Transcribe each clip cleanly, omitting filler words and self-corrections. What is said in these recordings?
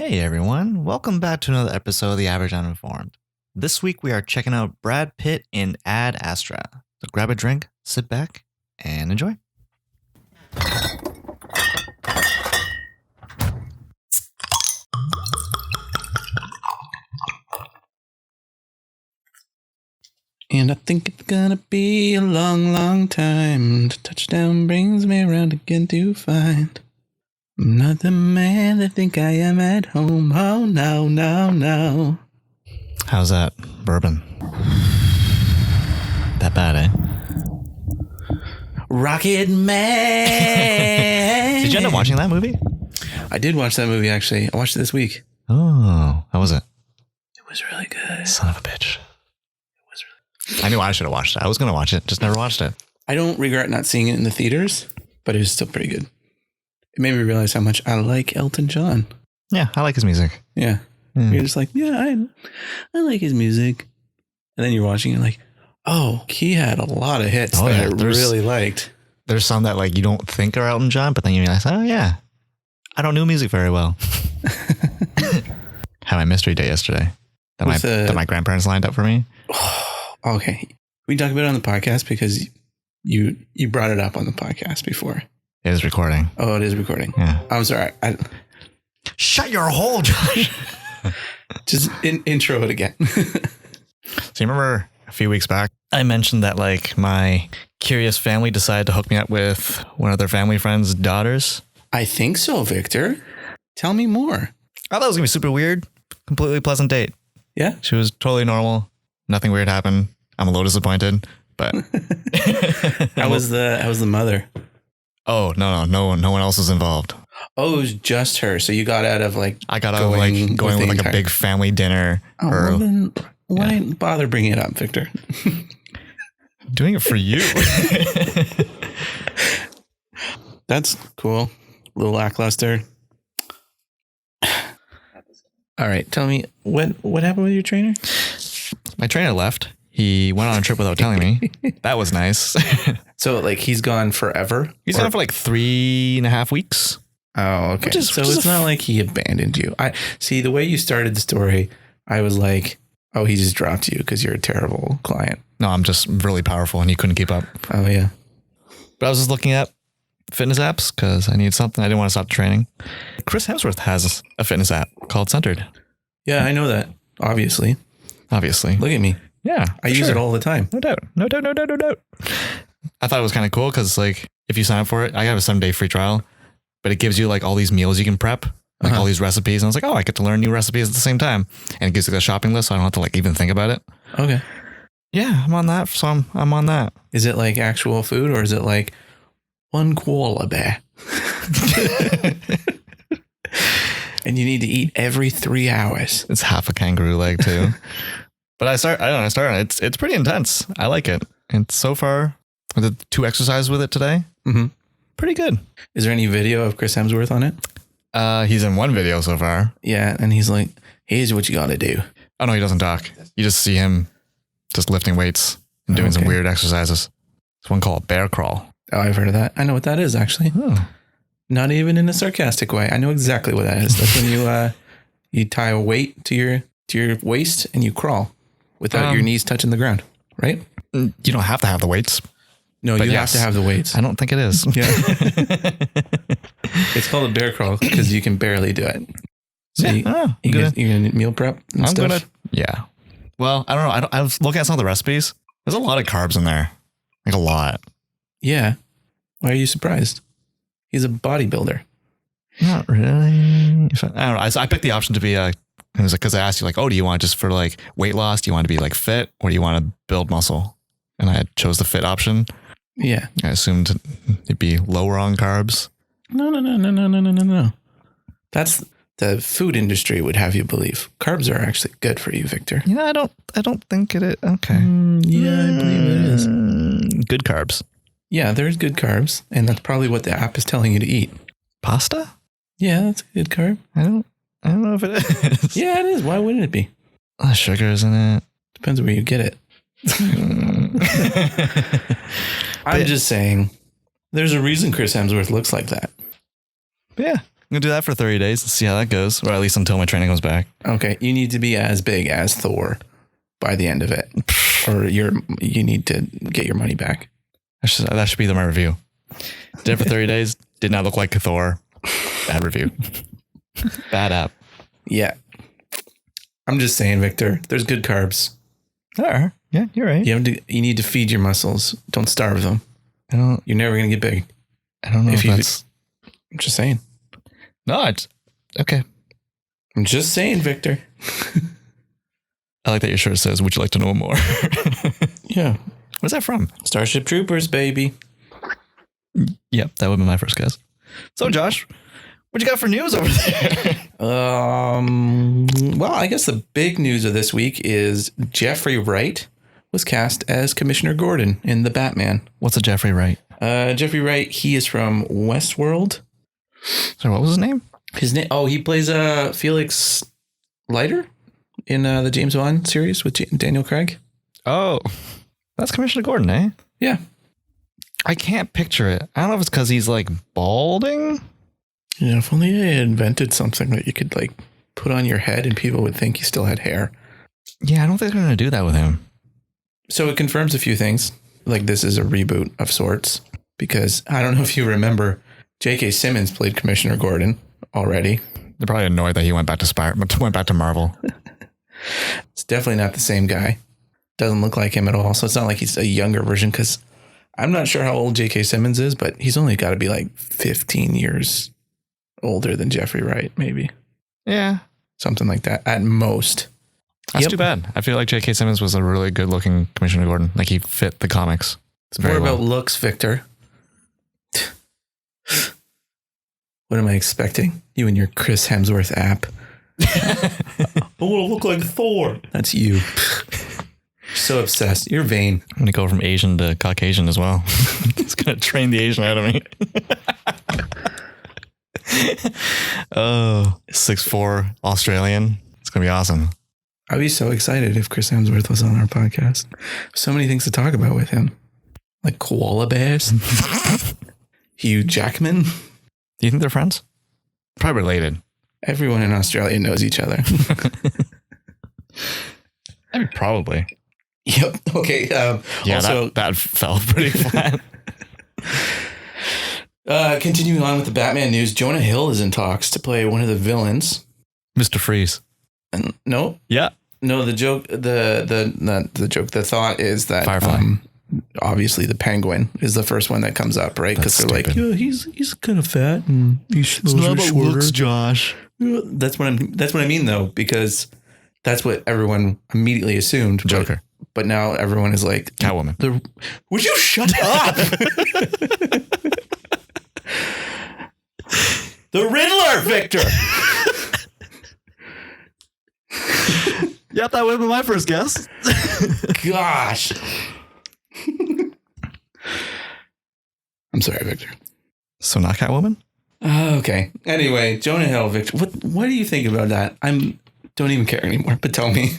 Hey everyone, welcome back to another episode of The Average Uninformed. This week we are checking out Brad Pitt in Ad Astra. So grab a drink, sit back, and enjoy. And I think it's gonna be a long, long time. The touchdown brings me around again to find I'm not the man I think I am at home. Oh, no, no, no. How's that bourbon? That bad, eh? Rocket Man! Did you end up watching that movie? I did watch that movie, actually. I watched it this week. Oh, how was it? It was really good. Son of a bitch. I knew I should have watched it. I was going to watch it, just never watched it. I don't regret not seeing it in the theaters, but it was still pretty good. It made me realize how much I like Elton John. Yeah, I like his music. Yeah. You're just like, yeah, I like his music. And then you're watching it like, oh, he had a lot of hits that I really liked. There's some that like you don't think are Elton John, but then you realize, oh yeah, I don't know music very well. Had my mystery day yesterday that my grandparents lined up for me. Okay. We talked about it on the podcast because you brought it up on the podcast before. It is recording. Oh, it is recording. Yeah. I'm sorry. Shut your hole, Josh. Just intro it again. So you remember a few weeks back, I mentioned that like my curious family decided to hook me up with one of their family friends' daughters. I think so, Victor. Tell me more. I thought it was going to be super weird. Completely pleasant date. Yeah. She was totally normal. Nothing weird happened. I'm a little disappointed, but How was the mother? Oh, no one else is involved. Oh, it was just her. So you got out of like I got out of like going with like a big family dinner. Oh, well then why bother bringing it up, Victor? Doing it for you. That's cool. A little lackluster. All right, tell me what happened with your trainer? My trainer left. He went on a trip without telling me. That was nice. So like he's gone forever? He's gone for like 3.5 weeks. Oh, okay. So it's not like he abandoned you. I see the way you started the story. I was like, oh, he just dropped you because you're a terrible client. No, I'm just really powerful and he couldn't keep up. Oh, yeah. But I was just looking at fitness apps because I needed something. I didn't want to stop training. Chris Hemsworth has a fitness app called Centered. Yeah, I know that. Obviously. Look at me. Yeah. I use it all the time. No doubt. I thought it was kind of cool because like if you sign up for it, I have a 7-day free trial, but it gives you like all these meals you can prep, like all these recipes. And I was like, oh, I get to learn new recipes at the same time. And it gives you a shopping list. So I don't have to like even think about it. Okay. Yeah, I'm on that. So I'm on that. Is it like actual food or is it like one koala bear? And you need to eat every 3 hours. It's half a kangaroo leg too. But I started. It's pretty intense. I like it. And so far, I did 2 exercises with it today. Mm-hmm. Pretty good. Is there any video of Chris Hemsworth on it? He's in one video so far. Yeah, and he's like, here's what you got to do. Oh, no, he doesn't talk. You just see him just lifting weights and doing some weird exercises. There's one called bear crawl. Oh, I've heard of that. I know what that is, actually. Oh. Not even in a sarcastic way. I know exactly what that is. That's when you tie a weight to your waist and you crawl without your knees touching the ground, right? You don't have to have the weights. No, you have to have the weights. I don't think it is. Yeah. It's called a bear crawl because you can barely do it. So you're going to meal prep and stuff? Yeah. Well, I don't know. I was looking at some of the recipes. There's a lot of carbs in there. Like a lot. Yeah. Why are you surprised? He's a bodybuilder. Not really. I don't know. I picked the option to be because I asked you like, oh, do you want just for like weight loss? Do you want to be like fit or do you want to build muscle? And I chose the fit option. Yeah. I assumed it'd be lower on carbs. No. That's the food industry would have you believe. Carbs are actually good for you, Victor. Yeah, I don't think it is. Okay. Yeah, I believe it is. Good carbs. Yeah, there's good carbs. And that's probably what the app is telling you to eat. Pasta? Yeah, that's a good carb. I don't know if it is. Yeah, it is. Why wouldn't it be? Sugar's in it. Depends where you get it. I'm just saying, there's a reason Chris Hemsworth looks like that. Yeah. gonna do that for 30 days and see how that goes, or at least until my training comes back. Okay, you need to be as big as Thor by the end of it, or you need to get your money back. That should be my review. Did it for 30 days. Did not look like Thor. Bad review. Bad app. Yeah. I'm just saying, Victor, there's good carbs. Yeah, you're right. You need to feed your muscles. Don't starve them. You're never going to get big. I don't know if that's... I'm just saying. No, it's... Okay. I'm just saying, Victor. I like that your shirt says, would you like to know more? Yeah. Where's that from? Starship Troopers, baby. Yep, that would be my first guess. So, Josh, what you got for news over there? Well, I guess the big news of this week is Jeffrey Wright was cast as Commissioner Gordon in The Batman. What's a Jeffrey Wright? Jeffrey Wright, he is from Westworld. Sorry, what was his name? He plays Felix Leiter in the James Bond series with Daniel Craig. Oh, that's Commissioner Gordon, eh? Yeah. I can't picture it. I don't know if it's because he's like balding. Yeah, if only they invented something that you could like put on your head and people would think you still had hair. Yeah, I don't think they're going to do that with him. So it confirms a few things. Like this is a reboot of sorts because I don't know if you remember, J.K. Simmons played Commissioner Gordon already. They're probably annoyed that he went back to Marvel. It's definitely not the same guy. Doesn't look like him at all. So it's not like he's a younger version because I'm not sure how old J.K. Simmons is, but he's only got to be like 15 years older than Jeffrey Wright, maybe. Yeah. Something like that at most. That's too bad. I feel like J.K. Simmons was a really good looking Commissioner Gordon. Like he fit the comics. It's more about looks, Victor. What am I expecting? You and your Chris Hemsworth app. I want to look like Thor. That's you. So obsessed. You're vain. I'm going to go from Asian to Caucasian as well. It's going to train the Asian out of me. Oh, 6'4" Australian. It's going to be awesome. I'd be so excited if Chris Hemsworth was on our podcast. So many things to talk about with him. Like koala bears. Hugh Jackman. Do you think they're friends? Probably related. Everyone in Australia knows each other. I mean, probably. Yep. Okay. Yeah, also, that fell pretty flat. Continuing on with the Batman news, Jonah Hill is in talks to play one of the villains. Mr. Freeze. No. Yeah. No, the joke, not the joke, the thought is that Firefly. Obviously the Penguin is the first one that comes up, right? Because they're like, yeah, he's kind of fat and he's shorter. Looks, Josh. That's what I mean though, because that's what everyone immediately assumed. Joker. But now everyone is like, Catwoman. Would you shut up? The Riddler, Victor. Yep, that would have been my first guess. Gosh. I'm sorry, Victor. So not Catwoman? Okay. Anyway, Jonah Hill, Victor. What do you think about that? Don't even care anymore, but tell me.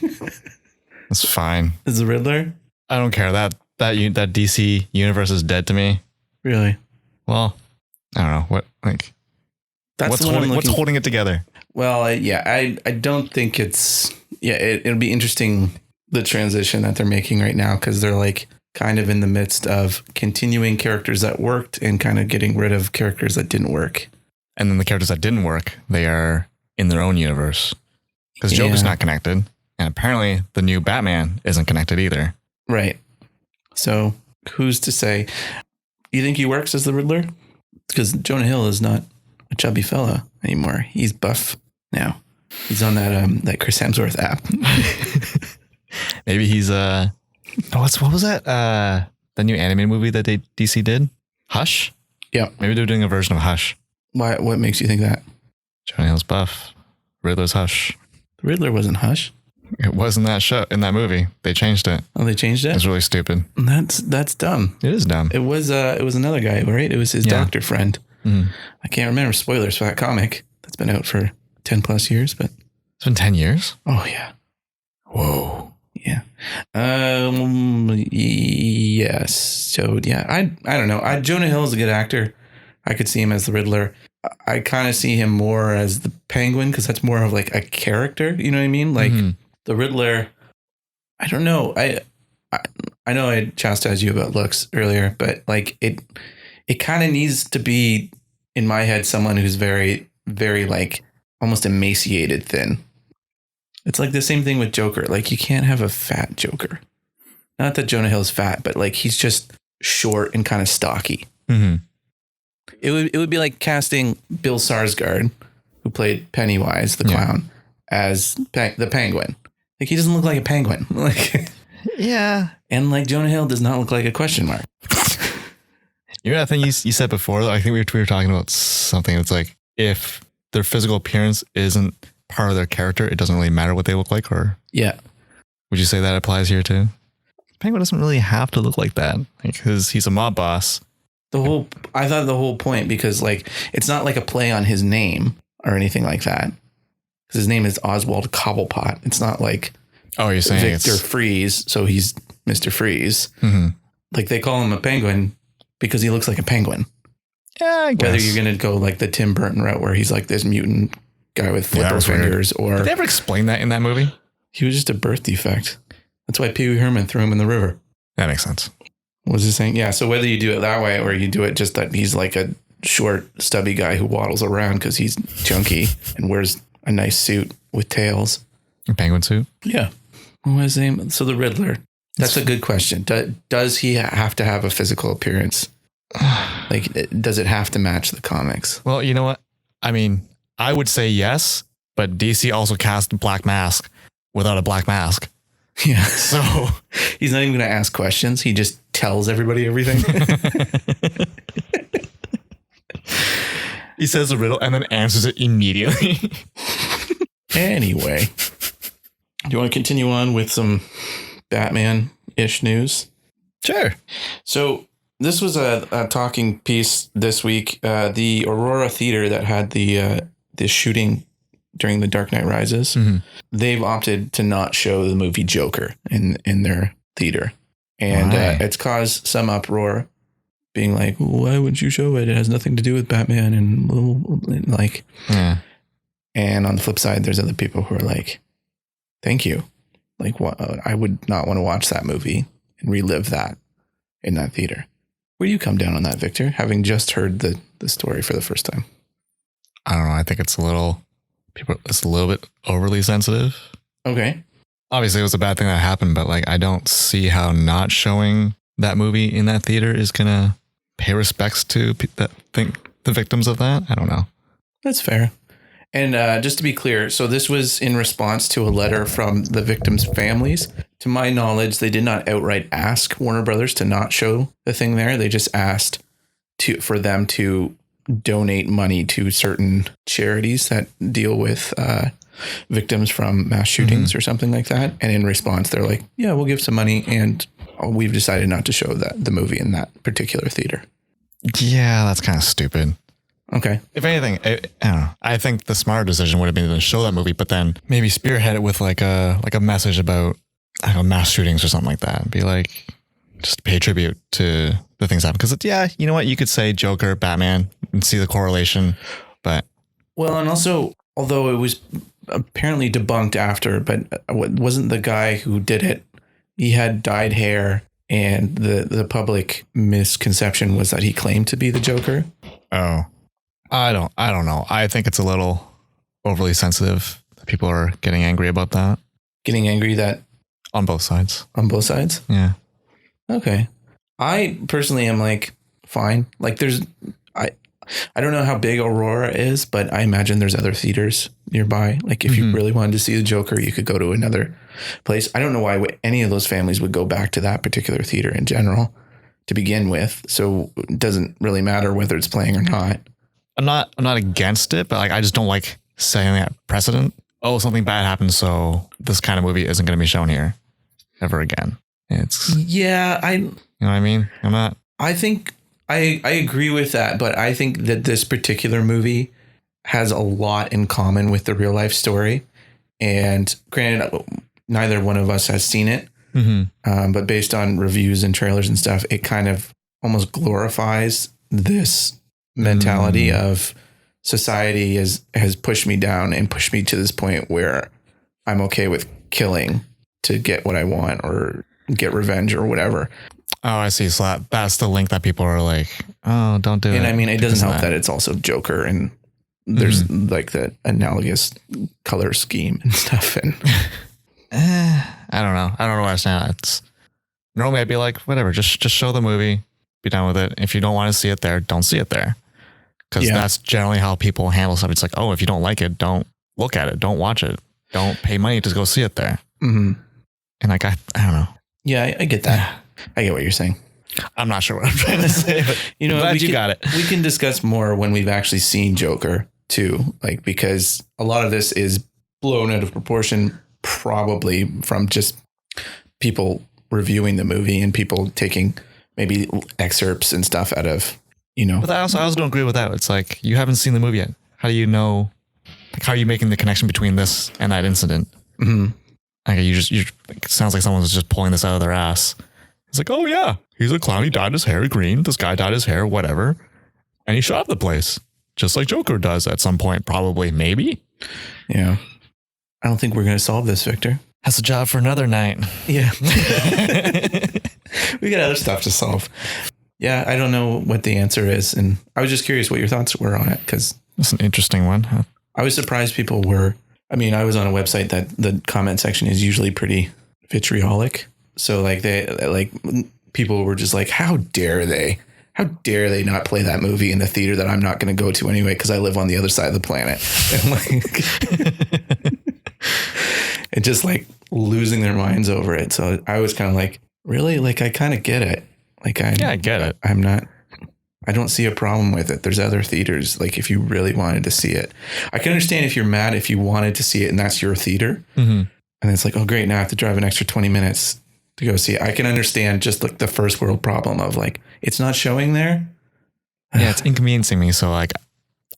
It's fine. Is the Riddler? I don't care. That DC universe is dead to me. Really? Well, I don't know. What's holding it together? Well, I don't think it's... Yeah, it'll be interesting, the transition that they're making right now, because they're like kind of in the midst of continuing characters that worked and kind of getting rid of characters that didn't work. And then the characters that didn't work, they are in their own universe. Because Joker's not connected. And apparently the new Batman isn't connected either. Right. So who's to say? You think he works as the Riddler? Because Jonah Hill is not a chubby fella anymore. He's buff now. He's on that Chris Hemsworth app. Maybe he's what was that? The new animated movie that DC did? Hush? Yeah. Maybe they're doing a version of Hush. Why? What makes you think that? Jonah Hill's buff. Riddler's Hush. The Riddler wasn't Hush. It wasn't that show in that movie. They changed it. Oh, they changed it? It's really stupid. That's dumb. It is dumb. It was another guy, right? It was his doctor friend. Mm. I can't remember. Spoilers for that comic that's been out for 10 plus years, but it's been 10 years. Oh yeah. Whoa. Yeah. Yes. So yeah, I don't know. Jonah Hill is a good actor. I could see him as the Riddler. I kind of see him more as the Penguin because that's more of like a character. You know what I mean? Like the Riddler. I don't know. I know I chastised you about looks earlier, but like it kind of needs to be in my head someone who's very, very like almost emaciated thin. It's like the same thing with Joker. Like you can't have a fat Joker. Not that Jonah Hill's fat, but like he's just short and kind of stocky. Mm-hmm. It would be like casting Bill Skarsgård, who played Pennywise the clown, as the Penguin. Like he doesn't look like a penguin. Like yeah, and like Jonah Hill does not look like a question mark. You know that thing you said before? I think we were talking about something. It's like if their physical appearance isn't part of their character, it doesn't really matter what they look like. Or yeah, would you say that applies here too? Penguin doesn't really have to look like that because he's a mob boss. I thought the whole point, because like it's not like a play on his name or anything like that. Because his name is Oswald Cobblepot. It's not like you're saying Victor Freeze, so he's Mr. Freeze. Mm-hmm. Like they call him a penguin because he looks like a penguin. Yeah, I guess. Whether you're gonna go like the Tim Burton route where he's like this mutant guy with flipper fingers, or did they ever explain that in that movie? He was just a birth defect. That's why Pee Wee Herman threw him in the river. That makes sense. What was he saying? Yeah. So whether you do it that way or you do it just that he's like a short, stubby guy who waddles around because he's chunky and wears a nice suit with tails. A penguin suit? Yeah. What was his name? So the Riddler. That's a good question. Does he have to have a physical appearance? Like, does it have to match the comics? Well, you know what? I mean, I would say yes, but DC also cast Black Mask without a black mask. Yeah. So he's not even going to ask questions. He just tells everybody everything. He says a riddle and then answers it immediately. Anyway, do you want to continue on with some Batman-ish news? Sure. So this was a talking piece this week. The Aurora Theater that had the shooting during The Dark Knight Rises, they've opted to not show the movie Joker in their theater. And it's caused some uproar, being like, why would you show it? It has nothing to do with Batman. And like, yeah. And on the flip side, there's other people who are like, thank you. Like, what? I would not want to watch that movie and relive that in that theater. Where do you come down on that, Victor, having just heard the story for the first time? I don't know. I think it's a little bit overly sensitive. Okay. Obviously, it was a bad thing that happened, but like, I don't see how not showing that movie in that theater is going to pay respects to the victims of that. I don't know. That's fair. And just to be clear, so this was in response to a letter from the victims' families. To my knowledge, they did not outright ask Warner Brothers to not show the thing there. They just asked for them to donate money to certain charities that deal with victims from mass shootings or something like that. And in response, they're like, yeah, we'll give some money. And we've decided not to show the movie in that particular theater. Yeah, that's kind of stupid. Okay. If anything, I don't know. I think the smarter decision would have been to show that movie, but then maybe spearhead it with like a message about, I don't know, mass shootings or something like that. Be like, just pay tribute to the things that happen. Because yeah, you know what? You could say Joker, Batman, and see the correlation, but well, and also, although it was apparently debunked after, but wasn't the guy who did it? He had dyed hair, and the public misconception was that he claimed to be the Joker. Oh. I don't know. I think it's a little overly sensitive that people are getting angry about that. Getting angry that on both sides. On both sides? Yeah. Okay. I personally am like, fine. Like I don't know how big Aurora is, but I imagine there's other theaters nearby. Like if you really wanted to see the Joker, you could go to another place. I don't know why any of those families would go back to that particular theater in general to begin with. So it doesn't really matter whether it's playing or not. I'm not against it, but like I just don't like setting that precedent. Oh, something bad happened, so this kind of movie isn't going to be shown here ever again. It's you know what I mean? I think I agree with that, but I think that this particular movie has a lot in common with the real life story. And granted, neither one of us has seen it, but based on reviews and trailers and stuff, it kind of almost glorifies this mentality of society has pushed me down and pushed me to this point where I'm okay with killing to get what I want or get revenge or whatever. Oh, I see. So that's the link that people are like, oh, don't do it. And I mean, it doesn't help that it's also Joker and there's like the analogous color scheme and stuff. And I don't know. I don't know where I stand. It's normally I'd be like, whatever, just show the movie, be done with it. If you don't want to see it there, don't see it there. Because that's generally how people handle stuff. It's like, oh, if you don't like it, don't look at it. Don't watch it. Don't pay money to go see it there. Mm-hmm. And like, I don't know. Yeah, I get that. I get what you're saying. I'm not sure what I'm trying to say, but you know, glad you got it. We can discuss more when we've actually seen Joker too. Like, because a lot of this is blown out of proportion, probably from just people reviewing the movie and people taking maybe excerpts and stuff out of, you know. But I also don't agree with that. It's like, you haven't seen the movie yet. How do you know? Like, how are you making the connection between this and that incident? Mm-hmm. Like, it sounds like someone's just pulling this out of their ass. It's like, oh yeah, he's a clown. He dyed his hair green. This guy dyed his hair, whatever. And he shot up the place just like Joker does at some point, probably, maybe. Yeah. I don't think we're going to solve this, Victor. That's a job for another night. Yeah. We got other stuff to solve. Yeah. I don't know what the answer is. And I was just curious what your thoughts were on it. Cause that's an interesting one. I was surprised people were, I mean, I was on a website that the comment section is usually pretty vitriolic. So like people were just like, how dare they not play that movie in the theater that I'm not going to go to anyway, because I live on the other side of the planet. And like, and just like losing their minds over it. So I was kind of like, really? Like, I kind of get it. Like, I get it. I don't see a problem with it. There's other theaters. Like, if you really wanted to see it, I can understand if you're mad if you wanted to see it and that's your theater. Mm-hmm. And it's like, oh, great. Now I have to drive an extra 20 minutes to go see it. I can understand just like the first world problem of like, it's not showing there. Yeah, it's inconveniencing me. So like,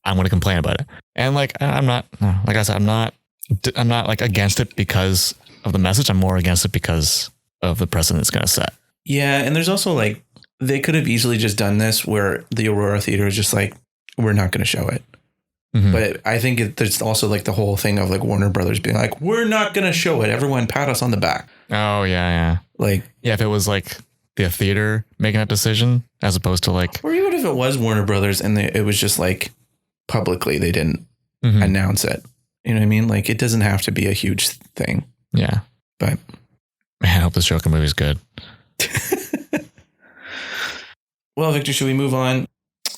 I'm going to complain about it. And like, I'm not, like I said, I'm not like against it because of the message. I'm more against it because of the precedent it's going to set. Yeah. And there's also like, they could have easily just done this where the Aurora Theater is just like, we're not going to show it. Mm-hmm. But I think there's also like the whole thing of like Warner Brothers being like, we're not going to show it. Everyone pat us on the back. Oh, yeah. Like, yeah, if it was like the theater making that decision as opposed to like, or even if it was Warner Brothers and it was just like publicly, they didn't announce it. You know what I mean? Like, it doesn't have to be a huge thing. Yeah. But man, I hope this Joker movie is good. Well, Victor, should we move on?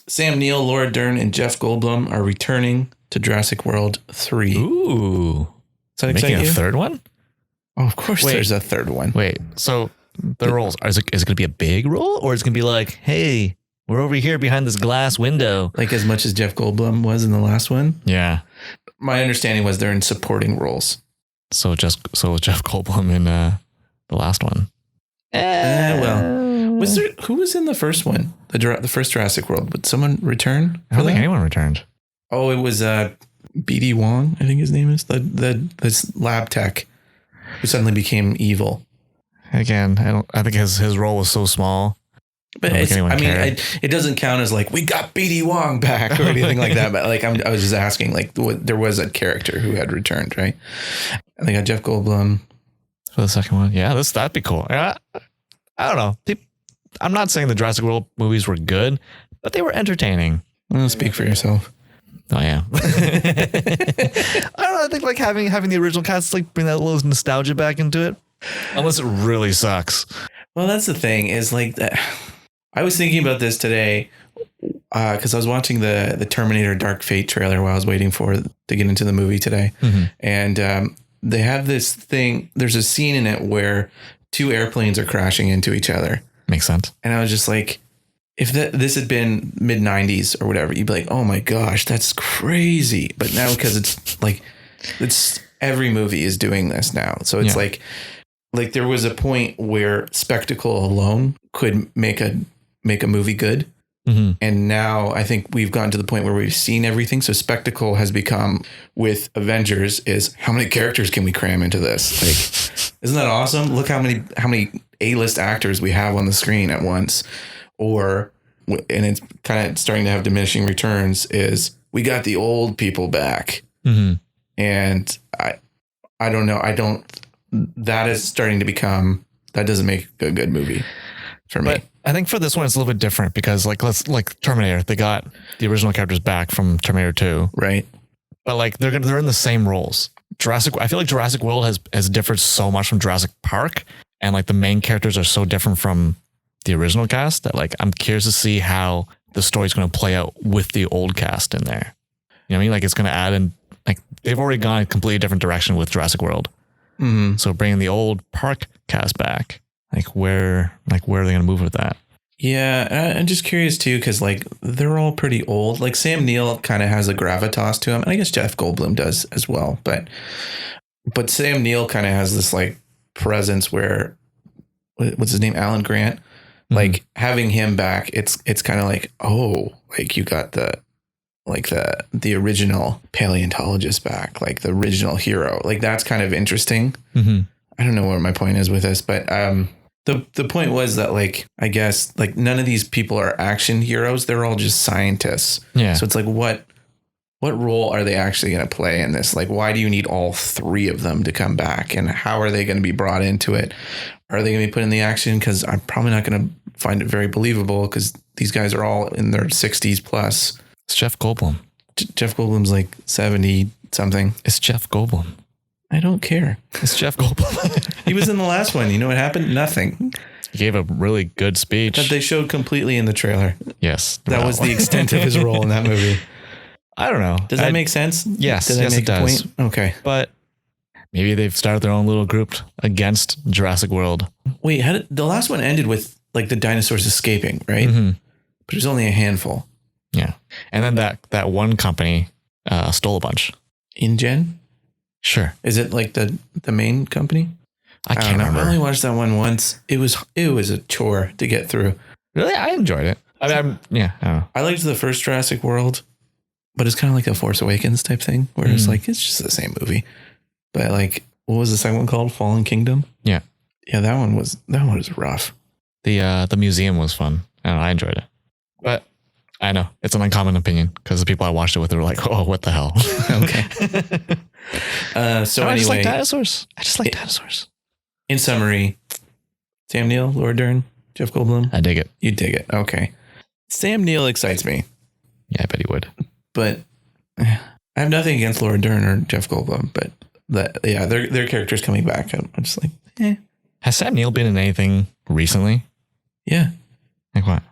Sam Neill, Laura Dern, and Jeff Goldblum are returning to Jurassic World 3. Ooh. Does that excite you? Making a third one? Oh, of course there's a third one. Wait, so the roles, is it going to be a big role or is it going to be like, hey, we're over here behind this glass window? Like as much as Jeff Goldblum was in the last one? Yeah. My understanding was they're in supporting roles. So was Jeff Goldblum in the last one? Well. Who was in the first one? The first Jurassic World? Would someone return? I don't think anyone returned. Oh, it was BD Wong, I think his name is. This lab tech who suddenly became evil. Again, I think his role was so small. But it doesn't count as like we got BD Wong back or anything like that. But like I was just asking, like there was a character who had returned, right? I think I got Jeff Goldblum for the second one. Yeah, that'd be cool. I don't know. I'm not saying the Jurassic World movies were good, but they were entertaining. Well, speak for yourself. Oh yeah. I don't know. I think like having the original cast like bring that little nostalgia back into it, unless it really sucks. Well, that's the thing is like that. I was thinking about this today because I was watching the Terminator Dark Fate trailer while I was waiting to get into the movie today, and they have this thing. There's a scene in it where two airplanes are crashing into each other. Makes sense. And I was just like, if this had been mid 90s or whatever, you'd be like, oh my gosh, that's crazy. But now because it's every movie is doing this now. So it's like there was a point where spectacle alone could make a movie good. Mm-hmm. And now I think we've gotten to the point where we've seen everything. So spectacle has become with Avengers is how many characters can we cram into this? Like, isn't that awesome? Look how many A-list actors we have on the screen at once. And it's kind of starting to have diminishing returns is we got the old people back. Mm-hmm. And I don't know. That is starting to become, that doesn't make a good movie for me. But I think for this one, it's a little bit different because like Terminator, they got the original characters back from Terminator 2. Right. But like they're in the same roles. I feel like Jurassic World has differed so much from Jurassic Park, and like the main characters are so different from the original cast that like I'm curious to see how the story's going to play out with the old cast in there. You know what I mean? Like it's going to add in, like they've already gone a completely different direction with Jurassic World. Mm-hmm. So bringing the old park cast back, where are they going to move with that? Yeah, I'm just curious too, because like they're all pretty old. Like Sam Neill kind of has a gravitas to him, and I guess Jeff Goldblum does as well. But Sam Neill kind of has this like presence where, what's his name, Alan Grant. Like having him back, it's kind of like, oh, like you got the original paleontologist back, like the original hero. Like that's kind of interesting. Mm-hmm. I don't know what my point is with this, but the point was that like, I guess like none of these people are action heroes. They're all just scientists. Yeah. So it's like, what role are they actually going to play in this? Like, why do you need all three of them to come back? And how are they going to be brought into it? Are they going to be put in the action? Because I'm probably not going to find it very believable because these guys are all in their 60s plus. It's Jeff Goldblum. Jeff Goldblum's like 70 something. It's Jeff Goldblum. I don't care. It's Jeff Goldblum. He was in the last one. You know what happened? Nothing. He gave a really good speech that they showed completely in the trailer. Yes. That was the extent of his role in that movie. I don't know. Does that make sense? Yes. Yes, it does. Okay. But maybe they've started their own little group against Jurassic World. Wait, how did the last one ended with like the dinosaurs escaping, right? Mm-hmm. But there's only a handful. Yeah. And then that one company stole a bunch. InGen? Sure. Is it like the main company? I can't remember. I only watched that one once. It was a chore to get through. Really? I enjoyed it. I don't know. I liked the first Jurassic World, but it's kind of like the Force Awakens type thing where it's like, it's just the same movie. But like, what was the second one called? Fallen Kingdom? Yeah. Yeah, that one was rough. The museum was fun. I enjoyed it. But I know it's an uncommon opinion because the people I watched it with were like, "Oh, what the hell?" Okay. So anyway, I just like dinosaurs. Dinosaurs. In summary, Sam Neill, Laura Dern, Jeff Goldblum. I dig it. You dig it. Okay. Sam Neill excites me. Yeah, I bet he would. But I have nothing against Laura Dern or Jeff Goldblum, but their characters coming back. I'm just like, eh. Has Sam Neill been in anything recently? Yeah. Like what?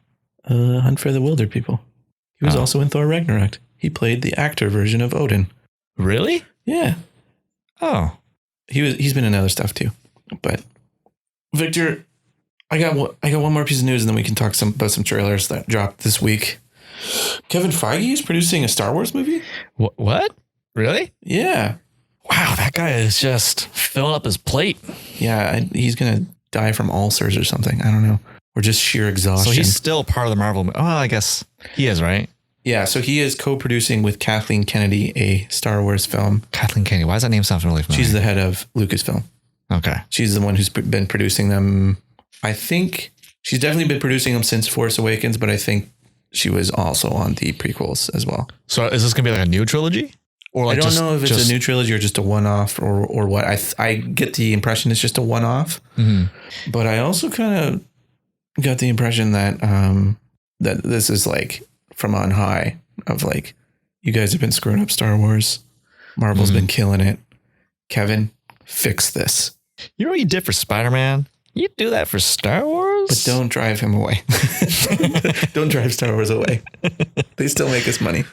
Hunt for the Wilder People. He was also in Thor Ragnarok. He played the actor version of Odin. Really? Yeah. Oh. He's been in other stuff too. But Victor, I got one more piece of news and then we can talk about some trailers that dropped this week. Kevin Feige is producing a Star Wars movie? What? Really? Yeah. Wow, that guy is just filling up his plate. Yeah, he's going to die from ulcers or something. I don't know. Or just sheer exhaustion. So he's still part of the Marvel movie. Oh, I guess he is, right? Yeah, so he is co-producing with Kathleen Kennedy a Star Wars film. Kathleen Kennedy. Why does that name sound familiar? She's the head of Lucasfilm. Okay. She's the one who's been producing them. I think she's definitely been producing them since Force Awakens, but I think she was also on the prequels as well. So is this going to be like a new trilogy? Or like I don't know if it's a new trilogy or just a one-off or what. I get the impression it's just a one-off. Mm-hmm. But I also kind of got the impression that that this is like from on high of like, you guys have been screwing up Star Wars. Marvel's been killing it. Kevin, fix this. You know what you did for Spider-Man? You do that for Star Wars? But don't drive him away. Don't drive Star Wars away. They still make us money.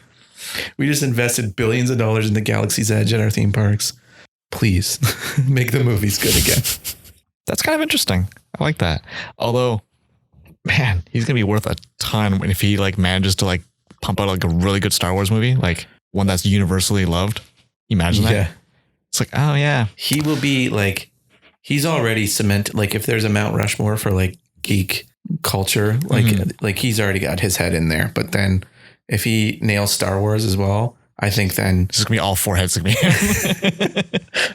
We just invested billions of dollars in the Galaxy's Edge at our theme parks. Please make the movies good again. That's kind of interesting. I like that. Although, man, he's going to be worth a ton if he like manages to like pump out like a really good Star Wars movie, like one that's universally loved. Imagine that. Yeah. It's like, oh yeah. He will be like, he's already cemented. Like if there's a Mount Rushmore for like geek culture, like, like he's already got his head in there. But then if he nails Star Wars as well, I think then this is gonna be all four heads. I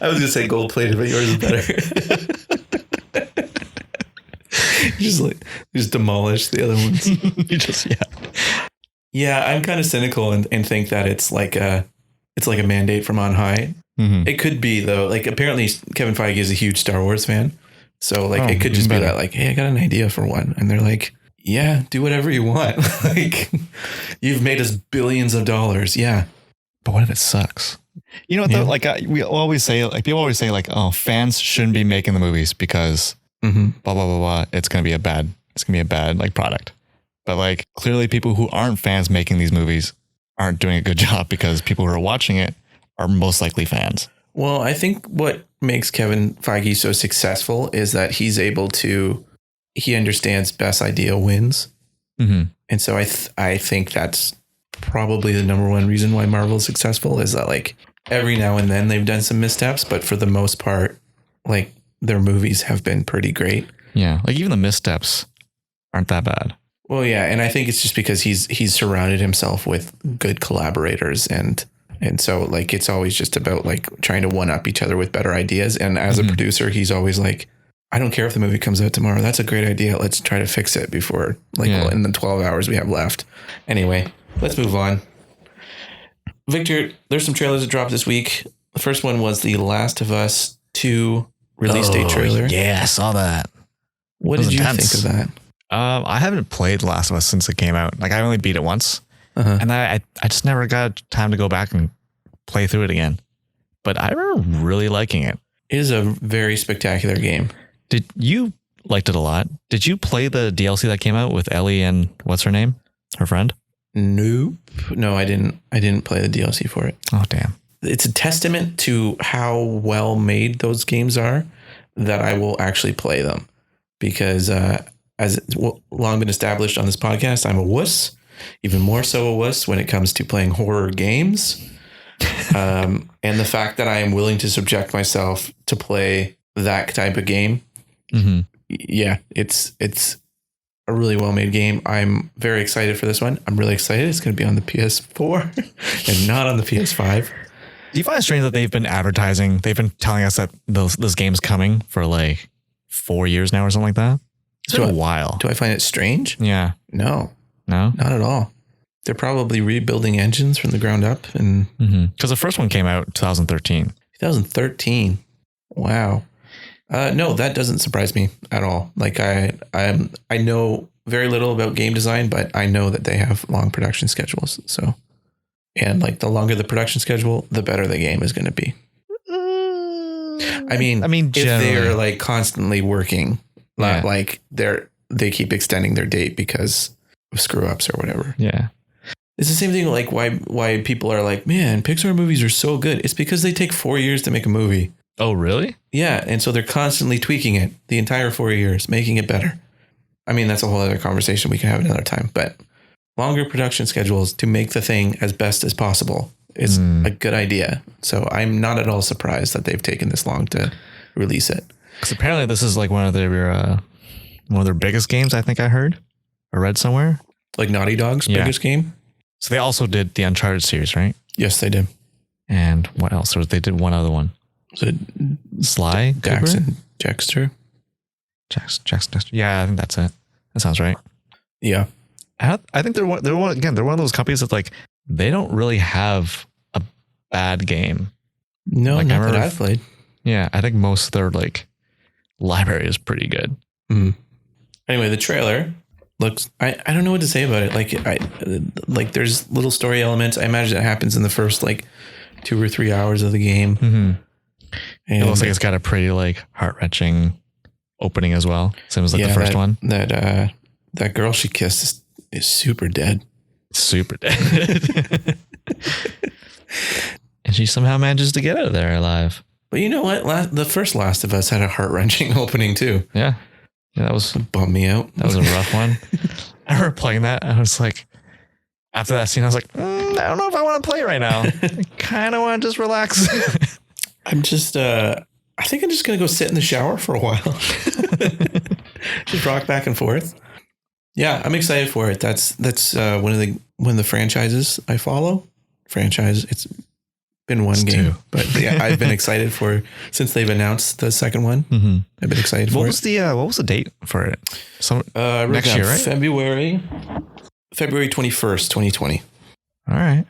was gonna say gold plated, but yours is better. just demolish the other ones. You just Yeah, I'm kind of cynical and think that it's like a mandate from on high. Mm-hmm. It could be though. Like apparently Kevin Feige is a huge Star Wars fan, so like it could just be that like, hey, I got an idea for one, and they're like, yeah, do whatever you want. Like you've made us billions of dollars. Yeah, but what if it sucks? You know what? Though? Like we always say, like people always say, like, oh, fans shouldn't be making the movies because blah blah blah blah. It's gonna be a bad like product. But like clearly, people who aren't fans making these movies aren't doing a good job because people who are watching it are most likely fans. Well, I think what makes Kevin Feige so successful is that he understands best idea wins. Mm-hmm. And so I think that's probably the number one reason why Marvel is successful is that like every now and then they've done some missteps, but for the most part, like their movies have been pretty great. Yeah. Like even the missteps aren't that bad. Well, yeah. And I think it's just because he's surrounded himself with good collaborators and so like it's always just about like trying to one up each other with better ideas. And as a producer, he's always like, I don't care if the movie comes out tomorrow. That's a great idea. Let's try to fix it before in the 12 hours we have left. Anyway, let's move on. Victor, there's some trailers that dropped this week. The first one was the Last of Us 2 release date trailer. Yeah, I saw that. What did you think of that? I haven't played Last of Us since it came out. Like I only beat it once. And I just never got time to go back and play through it again. But I remember really liking it. It is a very spectacular game. Did you liked it a lot? Did you play the DLC that came out with Ellie and what's her name? Her friend? Nope. No, I didn't play the DLC for it. Oh, damn. It's a testament to how well made those games are that I will actually play them. Because as it's long been established on this podcast, I'm a wuss. Even more so a wuss when it comes to playing horror games. And the fact that I am willing to subject myself to play that type of game. Mm-hmm. Yeah, it's a really well-made game. I'm very excited for this one. I'm really excited. It's going to be on the PS4 and not on the PS5. Do you find it strange that they've been advertising? They've been telling us that this game's coming for like 4 years now or something like that. It's been a while. Do I find it strange? Yeah. No, not at all. They're probably rebuilding engines from the ground up, and because the first one came out 2013. 2013. Wow. No, that doesn't surprise me at all. Like I know very little about game design, but I know that they have long production schedules. So, and like the longer the production schedule, the better the game is going to be. I mean, if they're like constantly working, like they keep extending their date because of screw ups or whatever. Yeah. It's the same thing. Like why people are like, man, Pixar movies are so good. It's because they take 4 years to make a movie. Oh, really? Yeah. And so they're constantly tweaking it the entire 4 years, making it better. I mean, that's a whole other conversation we can have another time, but longer production schedules to make the thing as best as possible is a good idea. So I'm not at all surprised that they've taken this long to release it. Because apparently this is like one of their biggest games, I think I heard or read somewhere. Like Naughty Dog's biggest game? So they also did the Uncharted series, right? Yes, they did. And what else? They did one other one. Was it Sly? Jackson? Jackster? Jackson. Yeah, I think that's it. That sounds right. Yeah. I think they're one of those companies that like they don't really have a bad game. No, like, not that I've played. Yeah, I think most of their like library is pretty good. Anyway, the trailer looks. I don't know what to say about it. Like there's little story elements. I imagine it happens in the first like 2 or 3 hours of the game. Mm-hmm. And it looks like it's got a pretty like heart-wrenching opening as well. Same as like the first one. That girl she kissed is super dead. Super dead. And she somehow manages to get out of there alive. But you know what? The first Last of Us had a heart-wrenching opening too. Yeah, that was bummed me out. That was a rough one. I remember playing that. I was like, after that scene, I was like, I don't know if I want to play right now. I kind of want to just relax. I'm just, I think I'm just going to go sit in the shower for a while. Just rock back and forth. Yeah, I'm excited for it. That's one of the franchises I follow. It's been one game, but yeah, I've been excited for since they've announced the second one. Mm-hmm. I've been excited for it. What was the date for it? Next year, right? February. February 21st, 2020. All right.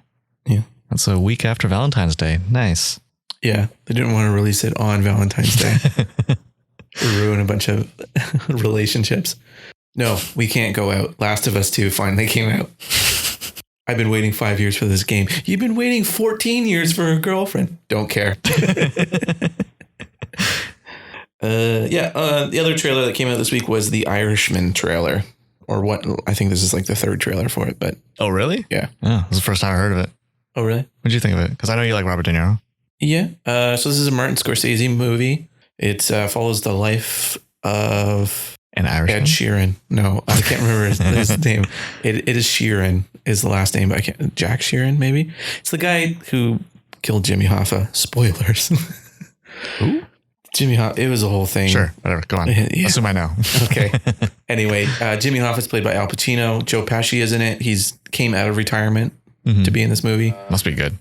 Yeah. That's a week after Valentine's Day. Nice. Yeah. They didn't want to release it on Valentine's Day. Ruin a bunch of relationships. No, we can't go out. Last of Us 2 finally came out. I've been waiting 5 years for this game. You've been waiting 14 years for a girlfriend. Don't care. The other trailer that came out this week was the Irishman trailer, or what? I think this is like the third trailer for it, but Oh, really? yeah. Oh, this is the first time I heard of it. Oh, really? What'd you think of it? Because I know you like Robert De Niro. Yeah. So this is a Martin Scorsese movie. It follows the life of An Irishman? Ed Sheeran. No, I can't remember his name. It is Sheeran is the last name. But I can't. Jack Sheeran, maybe. It's the guy who killed Jimmy Hoffa. Spoilers. Who? Jimmy Hoffa. It was a whole thing. Sure. Whatever. Go on. Yeah. Assume I know. Okay. Anyway, Jimmy Hoffa's played by Al Pacino. Joe Pesci is in it. He's came out of retirement to be in this movie. Must be good.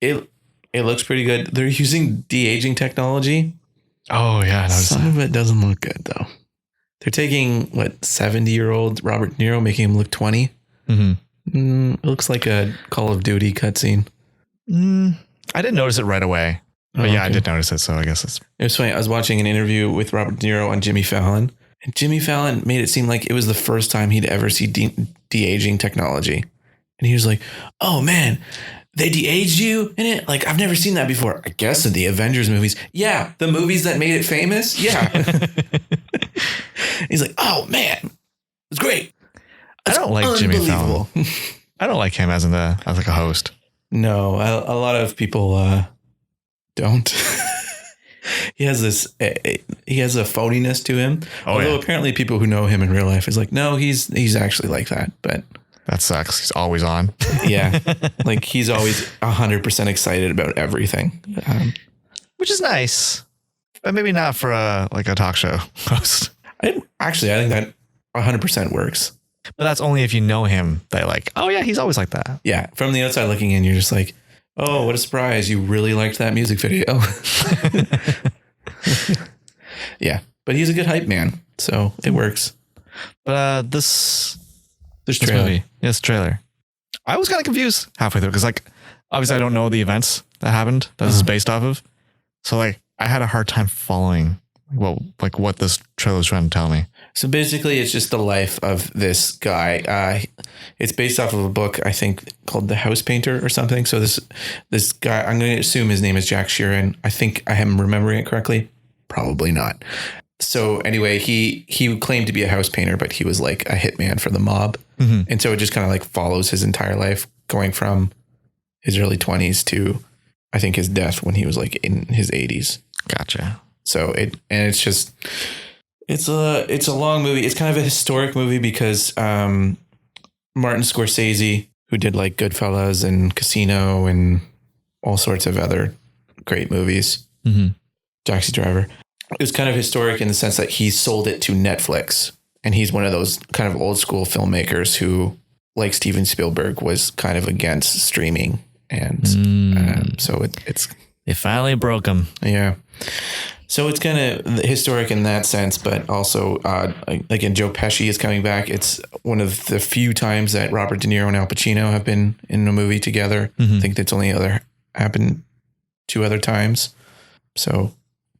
It looks pretty good. They're using de-aging technology. Oh, yeah. I noticed Some that. of it doesn't look good, though. They're taking, 70-year-old Robert De Niro, making him look 20. Mm-hmm. It looks like a Call of Duty cutscene. I didn't notice it right away. But I okay. did notice it. So I guess it's... It was funny. I was watching an interview with Robert De Niro on Jimmy Fallon. And Jimmy Fallon made it seem like it was the first time he'd ever see de-aging technology. And he was like, oh, man, they de-aged you in it? Like, I've never seen that before. I guess in the Avengers movies. Yeah, the movies that made it famous. Yeah. He's like, oh, man, it's great. I don't like Jimmy Fallon. I don't like him as like a host. No, a lot of people don't. He has a phoniness to him. Although apparently people who know him in real life is like, no, he's actually like that. But that sucks. He's always on. Yeah. Like he's always 100% excited about everything. Which is nice. But maybe not for a talk show host. I think that 100% works. But that's only if you know him. That like, oh yeah, he's always like that. Yeah. From the outside looking in, you're just like, oh, what a surprise. You really liked that music video. Yeah. But he's a good hype man. So it works. But this trailer. movie. Yes, trailer. I was kind of confused halfway through because like obviously I don't know the events that happened that this is based off of. So like I had a hard time following what this trailer is trying to tell me. So basically, it's just the life of this guy. It's based off of a book, I think, called The House Painter or something. So this guy, I'm going to assume his name is Jack Sheeran. I think I am remembering it correctly. Probably not. So anyway, he claimed to be a house painter, but he was like a hitman for the mob. Mm-hmm. And so it just kind of like follows his entire life, going from his early 20s to, I think, his death when he was like in his 80s. Gotcha. So it's a long movie. It's kind of a historic movie because Martin Scorsese, who did like Goodfellas and Casino and all sorts of other great movies, Taxi Driver, it was kind of historic in the sense that he sold it to Netflix. And he's one of those kind of old school filmmakers who, like Steven Spielberg, was kind of against streaming. And so it's... They finally broke him. Yeah. So it's kind of historic in that sense, but also, again, Joe Pesci is coming back. It's one of the few times that Robert De Niro and Al Pacino have been in a movie together. I think that's only happened 2 other times. So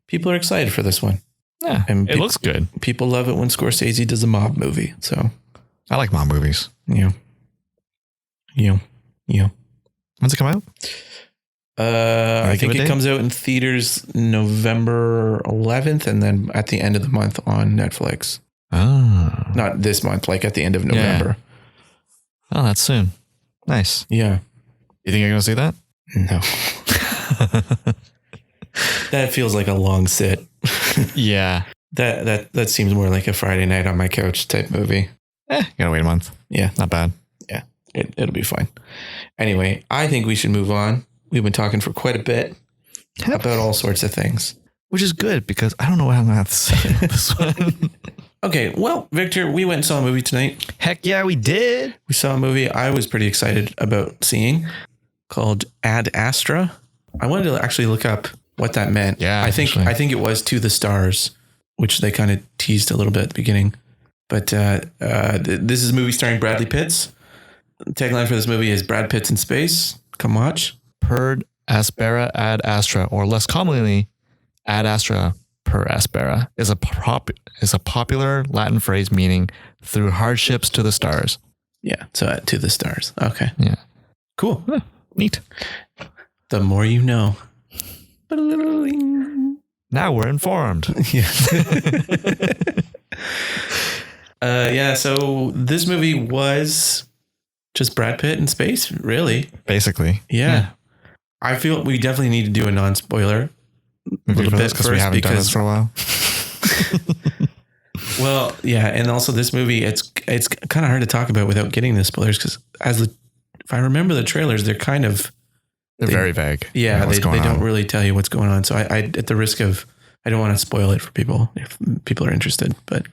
people are excited for this one. Yeah, and it looks good. People love it when Scorsese does a mob movie. So I like mob movies. Yeah. When's it come out? I think it comes out in theaters November 11th and then at the end of the month on Netflix. Oh. Not this month, like at the end of November. Yeah. Oh, that's soon. Nice. Yeah. You think you're going to see that? No. That feels like a long sit. Yeah. That seems more like a Friday night on my couch type movie. You gotta wait a month. Yeah. Not bad. Yeah. It'll be fine. Anyway, I think we should move on. We've been talking for quite a bit about all sorts of things. Which is good because I don't know what I'm going to have to say about this one. Okay. Well, Victor, we went and saw a movie tonight. Heck yeah, we did. We saw a movie I was pretty excited about seeing called Ad Astra. I wanted to actually look up what that meant. Yeah. I think it was To the Stars, which they kind of teased a little bit at the beginning. But this is a movie starring Bradley Pitt. tagline for this movie is Brad Pitt's in space. Come watch. Per aspera ad astra, or less commonly, ad astra per aspera, is a popular Latin phrase meaning through hardships to the stars. Yeah. So to the stars. Okay. Yeah. Cool. Huh, neat. The more you know. Now we're informed. Yeah. Yeah. So this movie was just Brad Pitt in space, really. Basically. Yeah. I feel we definitely need to do a non-spoiler a little bit because we haven't done this for a while. Well, yeah, and also this movie, it's kind of hard to talk about without getting the spoilers because if I remember the trailers, they're very vague. Yeah, they don't really tell you what's going on. So I at the risk of, I don't want to spoil it for people if people are interested. But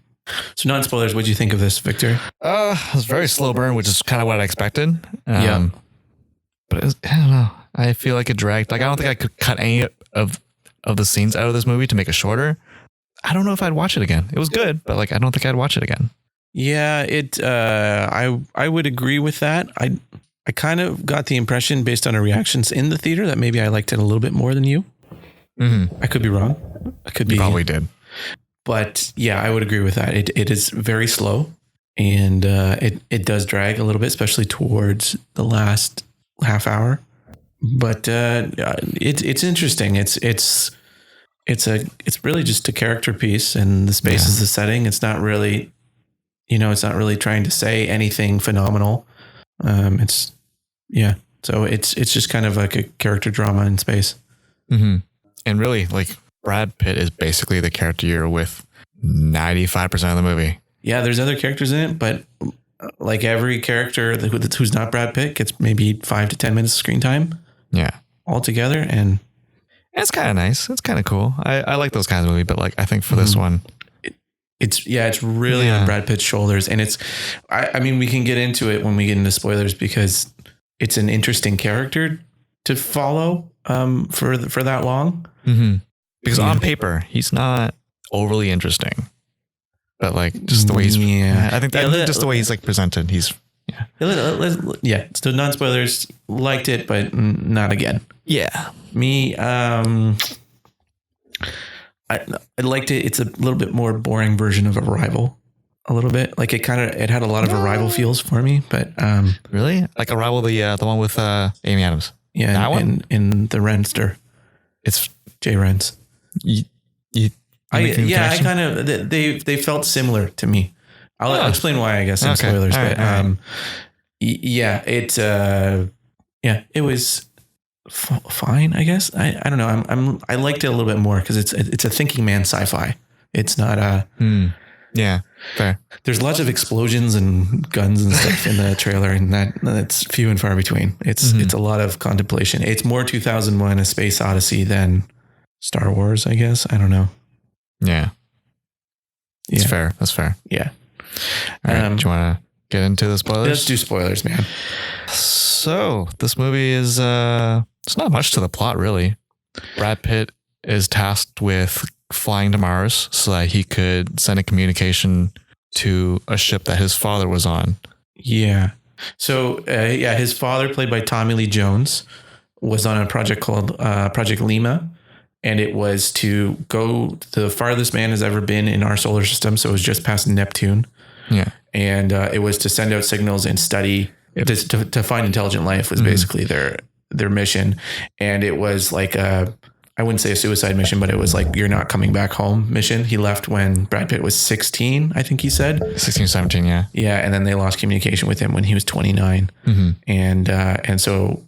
so non-spoilers, what do you think of this, Victor? It was very slow burn, which is kind of what I expected. Yeah, but I don't know. I feel like it dragged. Like I don't think I could cut any of the scenes out of this movie to make it shorter. I don't know if I'd watch it again. It was good, but like I don't think I'd watch it again. Yeah, I would agree with that. I kind of got the impression based on our reactions in the theater that maybe I liked it a little bit more than you. Mm-hmm. I could be wrong. You probably did. But yeah, I would agree with that. It is very slow and it does drag a little bit, especially towards the last half hour. But it's interesting. It's really just a character piece, and the space is the setting. It's not really, it's not really trying to say anything phenomenal. So it's just kind of like a character drama in space. Mm-hmm. And really, like Brad Pitt is basically the character you're with 95% of the movie. Yeah, there's other characters in it, but like every character who's not Brad Pitt gets maybe 5 to 10 minutes of screen time. Yeah, altogether, and it's kind of nice. It's kind of cool. I like those kinds of movies, but like I think for this one, it's really on Brad Pitt's shoulders, and I mean, we can get into it when we get into spoilers because it's an interesting character to follow for that long. Mm-hmm. Because on paper he's not overly interesting, but like just the way he's I think just the way he's like presented, he's so non-spoilers, liked it, but not again. Yeah. Me, I liked it. It's a little bit more boring version of Arrival. A little bit. Like it had a lot of Arrival feels for me, but really? Like Arrival, the one with Amy Adams. Yeah, that one? In the Renster. It's Jay Rens. I kind of they felt similar to me. I'll explain why, I guess, in spoilers. Right, but it was fine, I guess. I don't know. I liked it a little bit more because it's a thinking man sci-fi. It's not yeah, fair. There's lots of explosions and guns and stuff in the trailer, and that's few and far between. It's a lot of contemplation. It's more 2001: A Space Odyssey than Star Wars, I guess. I don't know. Yeah, it's fair. That's fair. Yeah. All right, do you want to get into the spoilers? Let's do spoilers, man. So this movie is it's not much to the plot, really. Brad Pitt is tasked with flying to Mars so that he could send a communication to a ship that his father was on. Yeah. So his father, played by Tommy Lee Jones, was on a project called Project Lima. And it was to go to the farthest man has ever been in our solar system. So it was just past Neptune. Yeah. And it was to send out signals and study to find intelligent life was basically their mission. And it was like I wouldn't say a suicide mission, but it was like, you're not coming back home mission. He left when Brad Pitt was 16, I think he said. 16, 17, yeah. Yeah. And then they lost communication with him when he was 29. Mm-hmm. And so,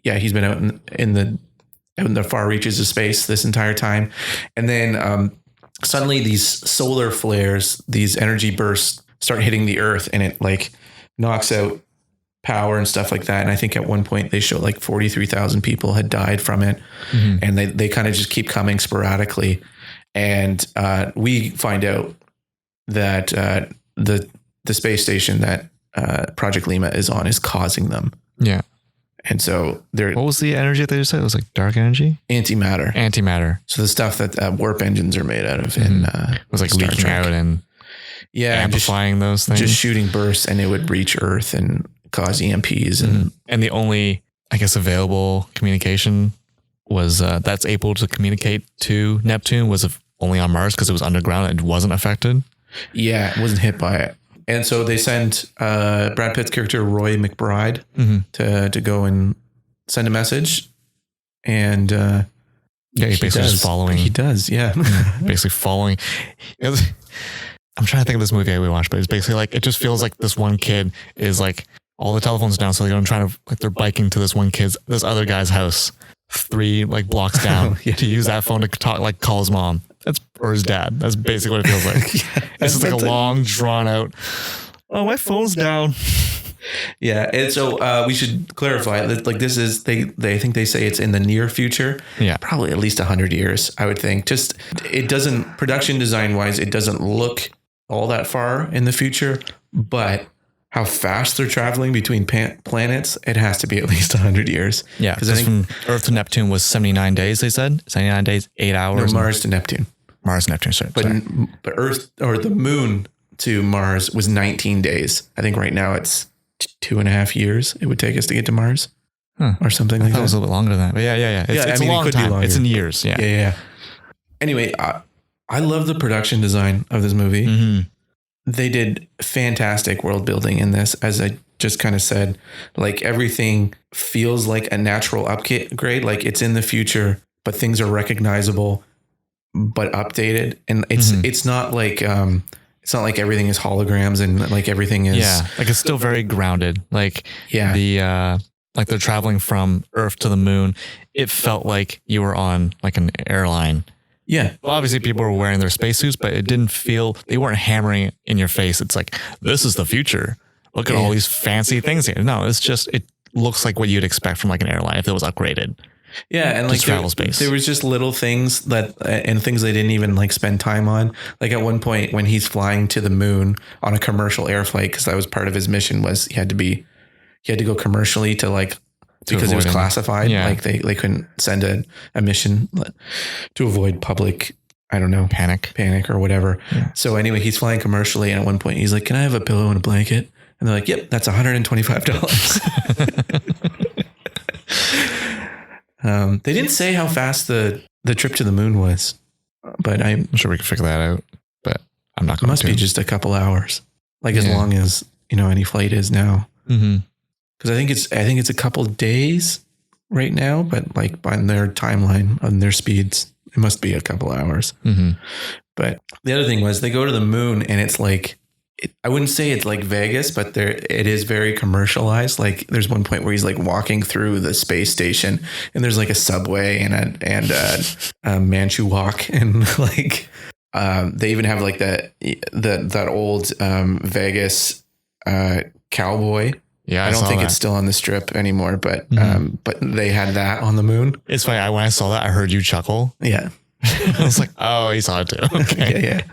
yeah, he's been out in the far reaches of space this entire time. And then suddenly these solar flares, these energy bursts start hitting the earth, and it like knocks out power and stuff like that. And I think at one point they show like 43,000 people had died from it. Mm-hmm. And they kind of just keep coming sporadically. And we find out that the space station that Project Lima is on is causing them. Yeah. And so what was the energy that you said? It was like dark energy? Antimatter. So the stuff that warp engines are made out of in it was like leaking out and amplifying those things. Just shooting bursts, and it would reach Earth and cause EMPs and the only, I guess, available communication was that's able to communicate to Neptune was only on Mars because it was underground and wasn't affected. Yeah, it wasn't hit by it. And so they sent Brad Pitt's character Roy McBride to go and send a message, and yeah, he basically just following. He does, yeah, basically following. I'm trying to think of this movie we watched, but it's basically like it just feels like this one kid is like all the telephones down, so they're trying to like they're biking to this other guy's house 3 like blocks down to use that phone to talk, like call his mom. Or his dad. That's basically what it feels like. This is like a long, drawn out. Oh, my phone's down. Yeah, and so we should clarify that like this is they think they say it's in the near future. Yeah, probably at least 100 years. I would think. Just it doesn't production design wise, it doesn't look all that far in the future, but how fast they're traveling between planets, it has to be at least 100 years. Yeah, because I think from Earth to Neptune was 79 days. They said 79 days, 8 hours. No, Mars to Neptune. Mars, Neptune, sorry. But Earth or the moon to Mars was 19 days. I think right now it's 2.5 years it would take us to get to Mars or something like that. It was a little bit longer than that. But yeah. It's a long time. It's in years. Yeah. Yeah. Anyway, I love the production design of this movie. Mm-hmm. They did fantastic world building in this. As I just kind of said, like everything feels like a natural upgrade. Like it's in the future, but things are recognizable, but updated. And it's not like everything is holograms and like everything is. Yeah. Like it's still very grounded. Like like they're traveling from Earth to the moon. It felt like you were on like an airline. Yeah. Well, obviously people were wearing their spacesuits, but it didn't feel, they weren't hammering it in your face. It's like, this is the future. Look at all these fancy things here. No, it's just, it looks like what you'd expect from like an airline if it was upgraded. Yeah. And like travel space. There was just little things and things they didn't even like spend time on. Like at one point when he's flying to the moon on a commercial air flight, because that was part of his mission was he had to go commercially to like, because it was classified. Yeah. Like they couldn't send a mission to avoid public, I don't know, panic or whatever. Yeah. So anyway, he's flying commercially. And at one point he's like, can I have a pillow and a blanket? And they're like, yep, that's $125. They didn't say how fast the trip to the moon was, but I'm sure we can figure that out, but I'm not going to. It must be just a couple hours. Like as long as, any flight is now. Mm-hmm. Because I think it's a couple of days right now, but like by their timeline on their speeds, it must be a couple of hours. Mm-hmm. But the other thing was they go to the moon and it's like, I wouldn't say it's like Vegas, but it is very commercialized. Like there's one point where he's like walking through the space station and there's like a subway and a Manchu walk and like they even have like that old Vegas cowboy. Yeah, I don't think it's still on the strip anymore, but they had that on the moon. It's funny. When I saw that, I heard you chuckle. Yeah, I was like, "Oh, he saw it too." Okay. Yeah.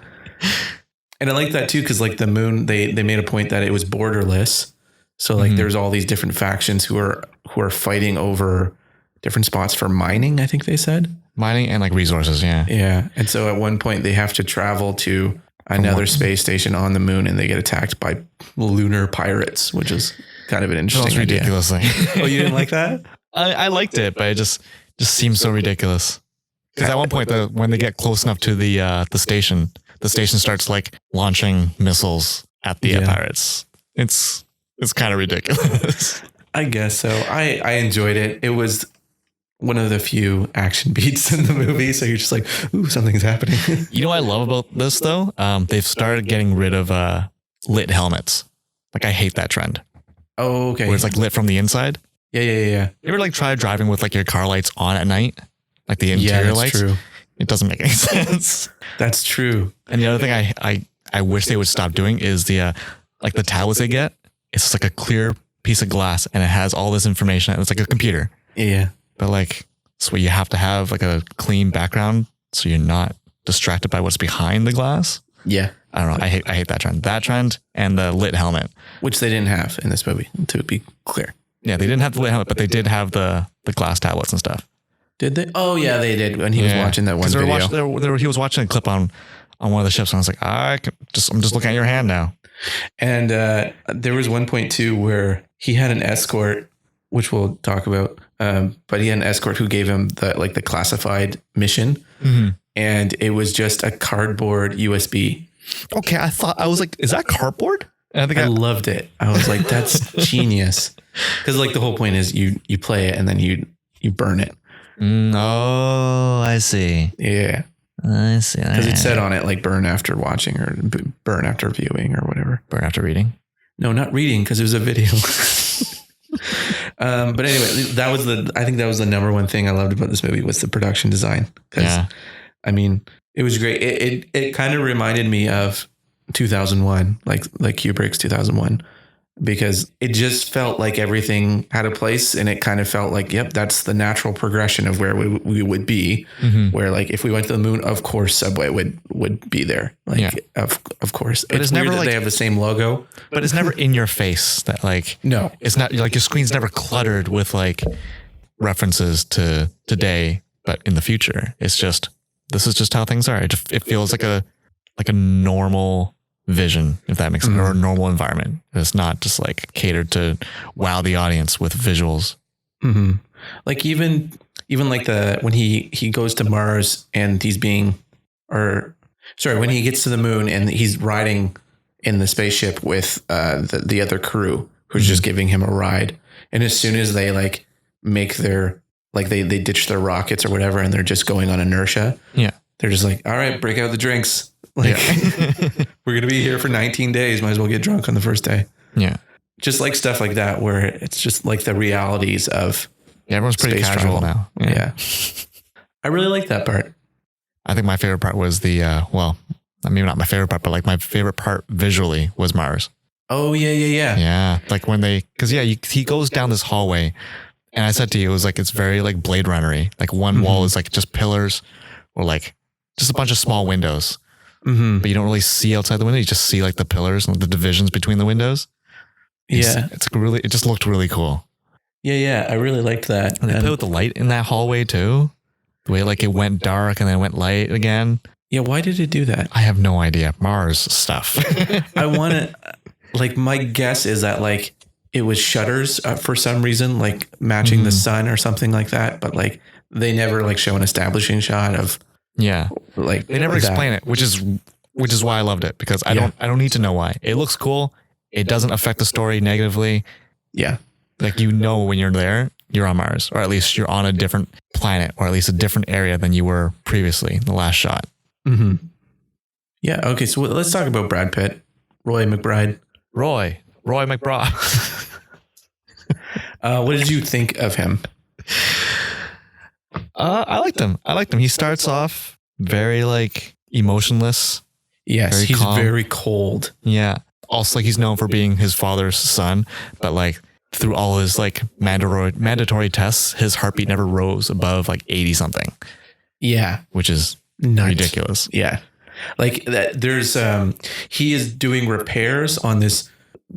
And I like that too because like the moon, they made a point that it was borderless. So like there's all these different factions who are fighting over different spots for mining. I think they said mining and like resources. Yeah, yeah. And so at one point they have to travel to another space station on the moon, and they get attacked by lunar pirates, which is kind of an interesting idea. Ridiculous thing. Oh, you didn't like that? I liked it, but it just seems so ridiculous. Because at one point, when they get close enough to the station starts like launching missiles at the pirates. It's kind of ridiculous. I guess so. I enjoyed it. It was one of the few action beats in the movie. So you're just like, ooh, something's happening. You know what I love about this though? They've started getting rid of lit helmets. Like I hate that trend. Oh, okay. Where it's like lit from the inside. Yeah. You ever like try driving with like your car lights on at night? Like the interior lights? True. It doesn't make any sense. That's true. And the other thing I wish they would stop doing is the like the tablets they get. It's just like a clear piece of glass and it has all this information. It's like a computer. Yeah. But like, so you have to have like a clean background so you're not distracted by what's behind the glass. Yeah. I don't know. I hate that trend. That trend and the lit helmet. Which they didn't have in this movie, to be clear. Yeah, they didn't have the lit helmet, but they did have the glass tablets and stuff. Did they? Oh, yeah, they did when he was watching that one video. He was watching a clip on one of the ships and I was like, I'm just looking at your hand now. And there was one point too where he had an escort, which we'll talk about. But he had an escort who gave him the classified mission, and it was just a cardboard USB. Okay, I was like, is that cardboard? And I think I loved it. I was like, that's genius. Because like the whole point is you play it and then you burn it. Oh, I see. Yeah. I see. Because it said on it like burn after watching or burn after viewing or whatever. Burn after reading? No, not reading, because it was a video. But anyway, I think that was the number one thing I loved about this movie was the production design. Because I mean, it was great. It kind of reminded me of 2001, like Kubrick's 2001, because it just felt like everything had a place, and it kind of felt like, yep, that's the natural progression of where we would be. Where like if we went to the moon, of course Subway would be there. Like of course. But it's never weird that like they have the same logo, but it's never in your face. That like no, it's not like your screen's never cluttered with like references to today, but in the future, it's just this is just how things are. It feels like a normal vision, if that makes sense, or a normal environment. It's not just like catered to wow the audience with visuals. Like even like when he goes to Mars and when he gets to the moon and he's riding in the spaceship with the other crew who's just giving him a ride, and as soon as they like make their like they ditch their rockets or whatever and they're just going on inertia, they're just like, all right, break out the drinks. Like we're going to be here for 19 days. Might as well get drunk on the first day. Yeah. Just like stuff like that, where it's just like the realities of everyone's pretty casual now. Yeah. I really like that part. I think my favorite part was maybe not my favorite part, but like my favorite part visually was Mars. Oh yeah. Yeah. Like when he goes down this hallway, and I said to you, it was like, it's very like Blade Runner-y. Like one wall is like just pillars or like just a bunch of small windows. But you don't really see outside the window. You just see like the pillars and the divisions between the windows. It just looked really cool. Yeah. I really liked that. And they played with the light in that hallway too. The way like it went dark and then it went light again. Yeah. Why did it do that? I have no idea. Mars stuff. I want to like, my guess is that like it was shutters for some reason, like matching the sun or something like that. But like they never like show an establishing shot of. Yeah. Like they never explain it, which is why I loved it, because I don't need to know why. It looks cool. It doesn't affect the story negatively. Yeah. Like, when you're there, you're on Mars, or at least you're on a different planet, or at least a different area than you were previously in the last shot. Yeah. Okay. So let's talk about Brad Pitt, Roy McBride. Roy McBride. What did you think of him? I liked him. He starts off very like emotionless. Yes, he's calm. Very cold. Yeah. Also, like, he's known for being his father's son, but like through all his like mandatory tests, his heartbeat never rose above like 80 something. Yeah, which is ridiculous. Yeah, like that. There's he is doing repairs on this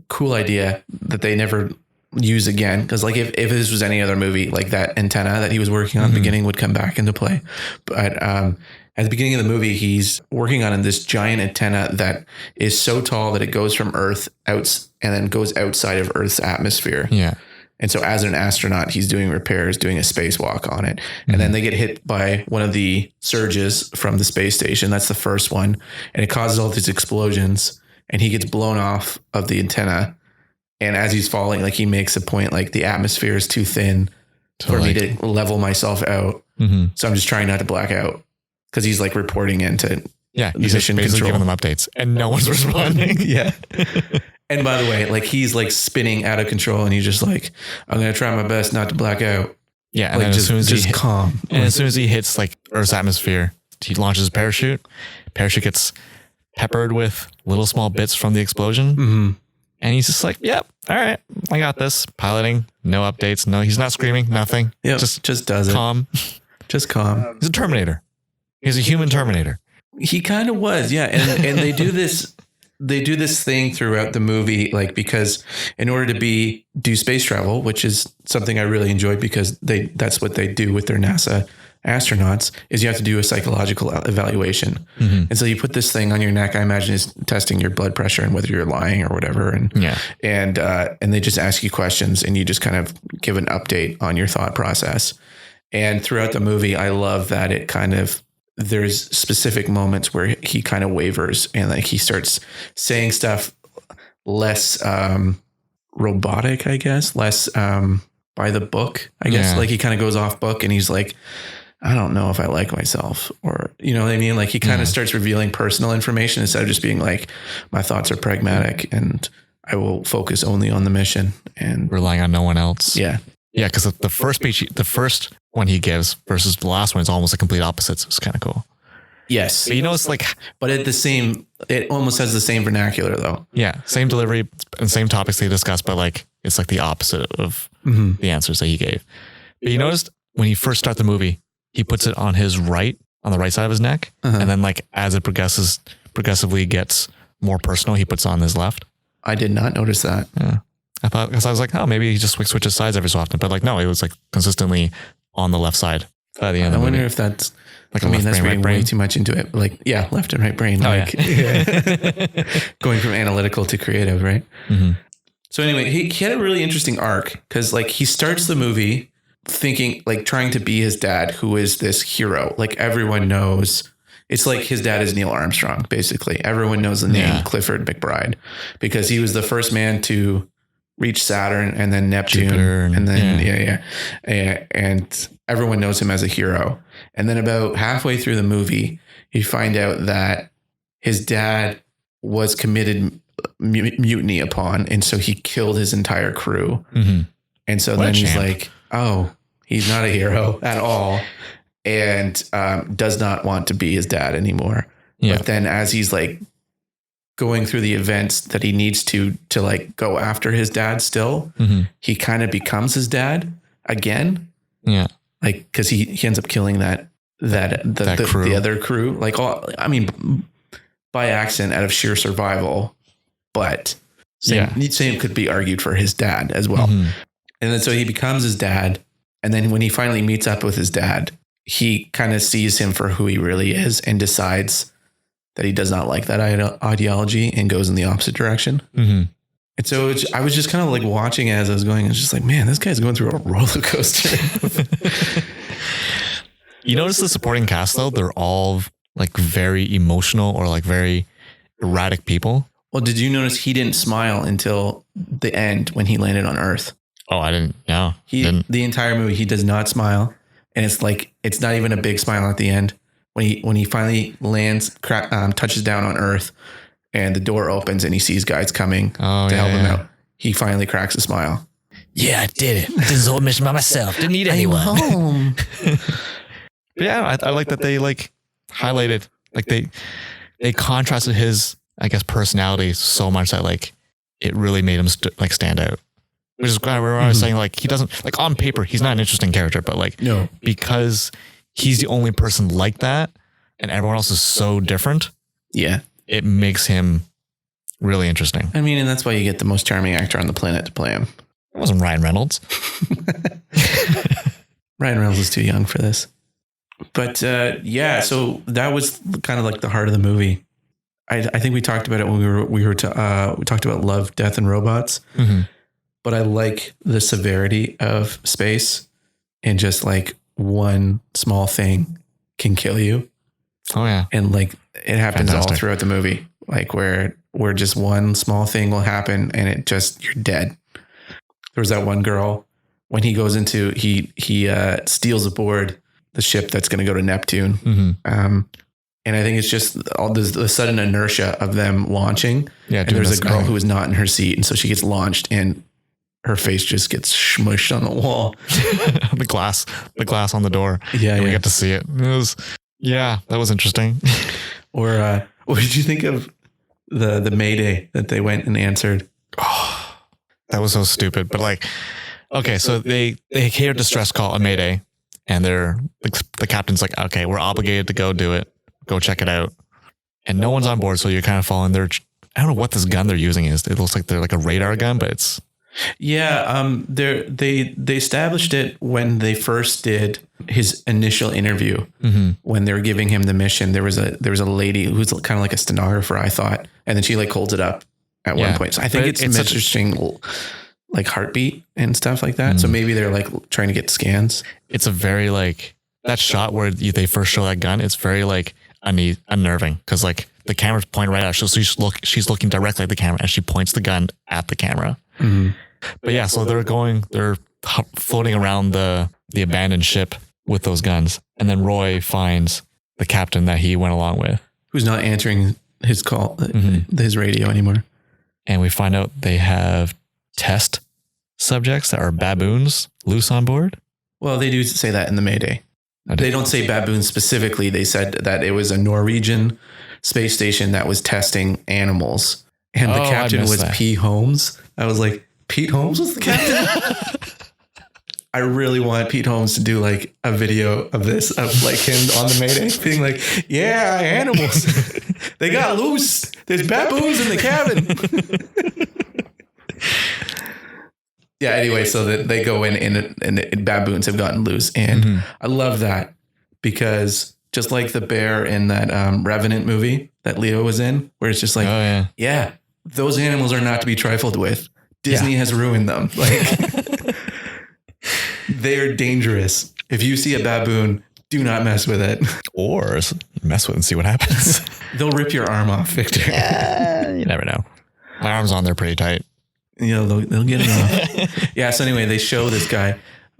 cool idea that they never use again, because like if this was any other movie, like that antenna that he was working on at the beginning would come back into play. But at the beginning of the movie, he's working on this giant antenna that is so tall that it goes from Earth out and then goes outside of Earth's atmosphere. Yeah. And so as an astronaut, he's doing repairs, doing a spacewalk on it. And then they get hit by one of the surges from the space station. That's the first one. And it causes all these explosions, and he gets blown off of the antenna. And as he's falling, like, he makes a point, like, the atmosphere is too thin for me to level myself out. So I'm just trying not to black out, because he's like reporting into he's just basically giving them updates, and no one's responding. And by the way, like, he's like spinning out of control, and he's just like, I'm going to try my best not to black out. Yeah. And like, then calm. And as soon as he hits like Earth's atmosphere, he launches a parachute. Parachute gets peppered with little small bits from the explosion. And he's just like, yep, all right, I got this. Piloting, no updates. No, he's not screaming, nothing. Yeah, just does calm. Just calm. He's a Terminator. He's a human Terminator. He kind of was, yeah. And they do this thing throughout the movie, like, because in order to do space travel, which is something I really enjoyed, because that's what they do with their NASA astronauts is you have to do a psychological evaluation. And so you put this thing on your neck. I imagine is testing your blood pressure and whether you're lying or whatever. And they just ask you questions and you just kind of give an update on your thought process. And throughout the movie, I love that it kind of, there's specific moments where he kind of wavers and like he starts saying stuff less robotic, I guess, less by the book, I guess. Like he kind of goes off book and he's like, I don't know if I like myself, or, you know what I mean? Like he kind of starts revealing personal information instead of just being like, my thoughts are pragmatic and I will focus only on the mission and relying on no one else. Yeah. Yeah. Cause the first speech, the first one he gives versus the last one is almost the complete opposites. It's kind of cool. Yes. But you know, it's like, but it almost has the same vernacular though. Yeah. Same delivery and same topics they discuss, but like, it's like the opposite of the answers that he gave. But you noticed when he first started the movie, he puts it on his right, on the right side of his neck. And then like, as it progressively gets more personal, he puts it on his left. I did not notice that. Yeah. I thought, because I was like, oh, maybe he just switches sides every so often. But like, no, it was like consistently on the left side. By the end I wonder if that's, like, I mean, that's reading right way too much into it. Like, yeah, left and right brain. Like, going from analytical to creative, right? So anyway, he had a really interesting arc because like he starts the movie thinking, like trying to be his dad, who is this hero. Like everyone knows, it's like his dad is Neil Armstrong, basically. Everyone knows the name Clifford McBride because he was the first man to reach Saturn and then Neptune. Jupiter, and then, and everyone knows him as a hero. And then about halfway through the movie, you find out that his dad was committed mutiny upon. And so he killed his entire crew. And so then he's like, oh, he's not a hero at all. And does not want to be his dad anymore. But then as he's like going through the events that he needs to like go after his dad still, he kind of becomes his dad again. Yeah. Like, cause he ends up killing that crew. The other crew, like, I mean, by accident out of sheer survival, but same could be argued for his dad as well. And then, so he becomes his dad. And then when he finally meets up with his dad, he kind of sees him for who he really is and decides that he does not like that ideology and goes in the opposite direction. And so I was just kind of like watching as I was going, I was just like, man, this guy's going through a roller coaster. You notice the supporting cast though, they're all like very emotional or like very erratic people. Well, did you notice he didn't smile until the end when he landed on Earth? Oh, I didn't. No, the entire movie, he does not smile. And it's like, it's not even a big smile at the end. When he finally lands, touches down on Earth and the door opens and he sees guys coming to help him out. He finally cracks a smile. Yeah, I did it. This is a whole mission by myself. Didn't need anyone. Home. Yeah, I like that they like highlighted, like they contrasted his, I guess, personality so much that like it really made him stand out. Which is kind of where I was saying, like, he doesn't, like, on paper, he's not an interesting character, but like, no, because he's the only person like that and everyone else is so different. Yeah. It makes him really interesting. I mean, and that's why you get the most charming actor on the planet to play him. It wasn't Ryan Reynolds. Ryan Reynolds is too young for this. But so that was kind of like the heart of the movie. I think we talked about it when we talked about Love, Death, and Robots. But I like the severity of space and just like one small thing can kill you. Oh yeah. And like it happens all throughout the movie, like where just one small thing will happen and you're dead. There was that one girl when he goes into, he steals aboard the ship that's going to go to Neptune. And I think it's just all the sudden inertia of them launching. Yeah. And there's a girl who is not in her seat. And so she gets launched and her face just gets smushed on the wall. the glass on the door. Yeah. We get to see it. That was interesting. Or what did you think of the Mayday that they went and answered? Oh, that was so stupid. But like, okay, so they hear a distress call, a Mayday, and the captain's like, okay, we're obligated to go do it. Go check it out. And no one's on board. So you're kind of following I don't know what this gun they're using is. It looks like they're like a radar gun, but it's They established it when they first did his initial interview. When they were giving him the mission, there was a lady who's kind of like a stenographer, I thought, and then she like holds it up at one point. So I think it's interesting, like heartbeat and stuff like that. So maybe they're like trying to get scans. It's a very like that shot where they first show that gun. It's very like unnerving because like the camera's pointing right at her, so she's looking directly at the camera and she points the gun at the camera. But yeah, so they're floating around the abandoned ship with those guns. And then Roy finds the captain that he went along with, who's not answering his call, his radio anymore. And we find out they have test subjects that are baboons loose on board. Well, they do say that in the Mayday. They don't say baboons specifically. They said that it was a Norwegian space station that was testing animals. And the captain was P. Holmes. I was like, Pete Holmes was the captain? I really want Pete Holmes to do like a video of this, of like him on the Mayday being like, yeah, animals. They got loose. There's baboons in the cabin. Yeah, anyway, so that they go in and baboons have gotten loose. And I love that because just like the bear in that Revenant movie that Leo was in, where it's just like, yeah, those animals are not to be trifled with. Disney has ruined them. Like they're dangerous. If you see a baboon, do not mess with it. Or mess with it and see what happens. They'll rip your arm off, Victor. You never know. My arm's on there pretty tight. Yeah, they'll get it off. Yeah, so anyway, they show this guy.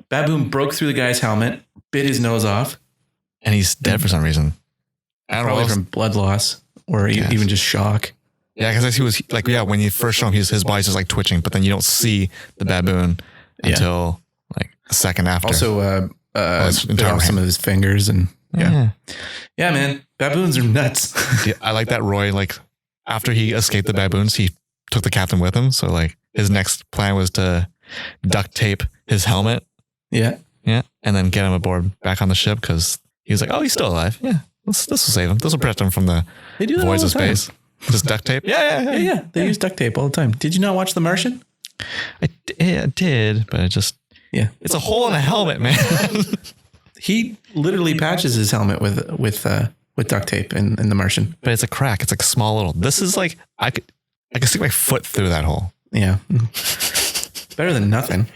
Baboon broke through the guy's helmet, bit his nose off. And he's dead for some reason. I don't know. Probably from blood loss or even just shock. Yeah, because he was like, when you first show him, his body's just like twitching, but then you don't see the baboon until like a second after. Also, bit off some of his fingers and yeah, man, baboons are nuts. I like that Roy, like after he escaped the baboons, he took the captain with him. So like his next plan was to duct tape his helmet. Yeah. Yeah. And then get him aboard back on the ship because he was like, oh, he's still alive. Yeah. This will save him. This will protect him from the voids of space. Just duct tape? Yeah. They use duct tape all the time. Did you not watch The Martian? I did, but it's a hole in a helmet, man. He literally patches his helmet with duct tape in The Martian. But it's a crack. It's like a small little. This is like I could stick my foot through that hole. Yeah. Better than nothing.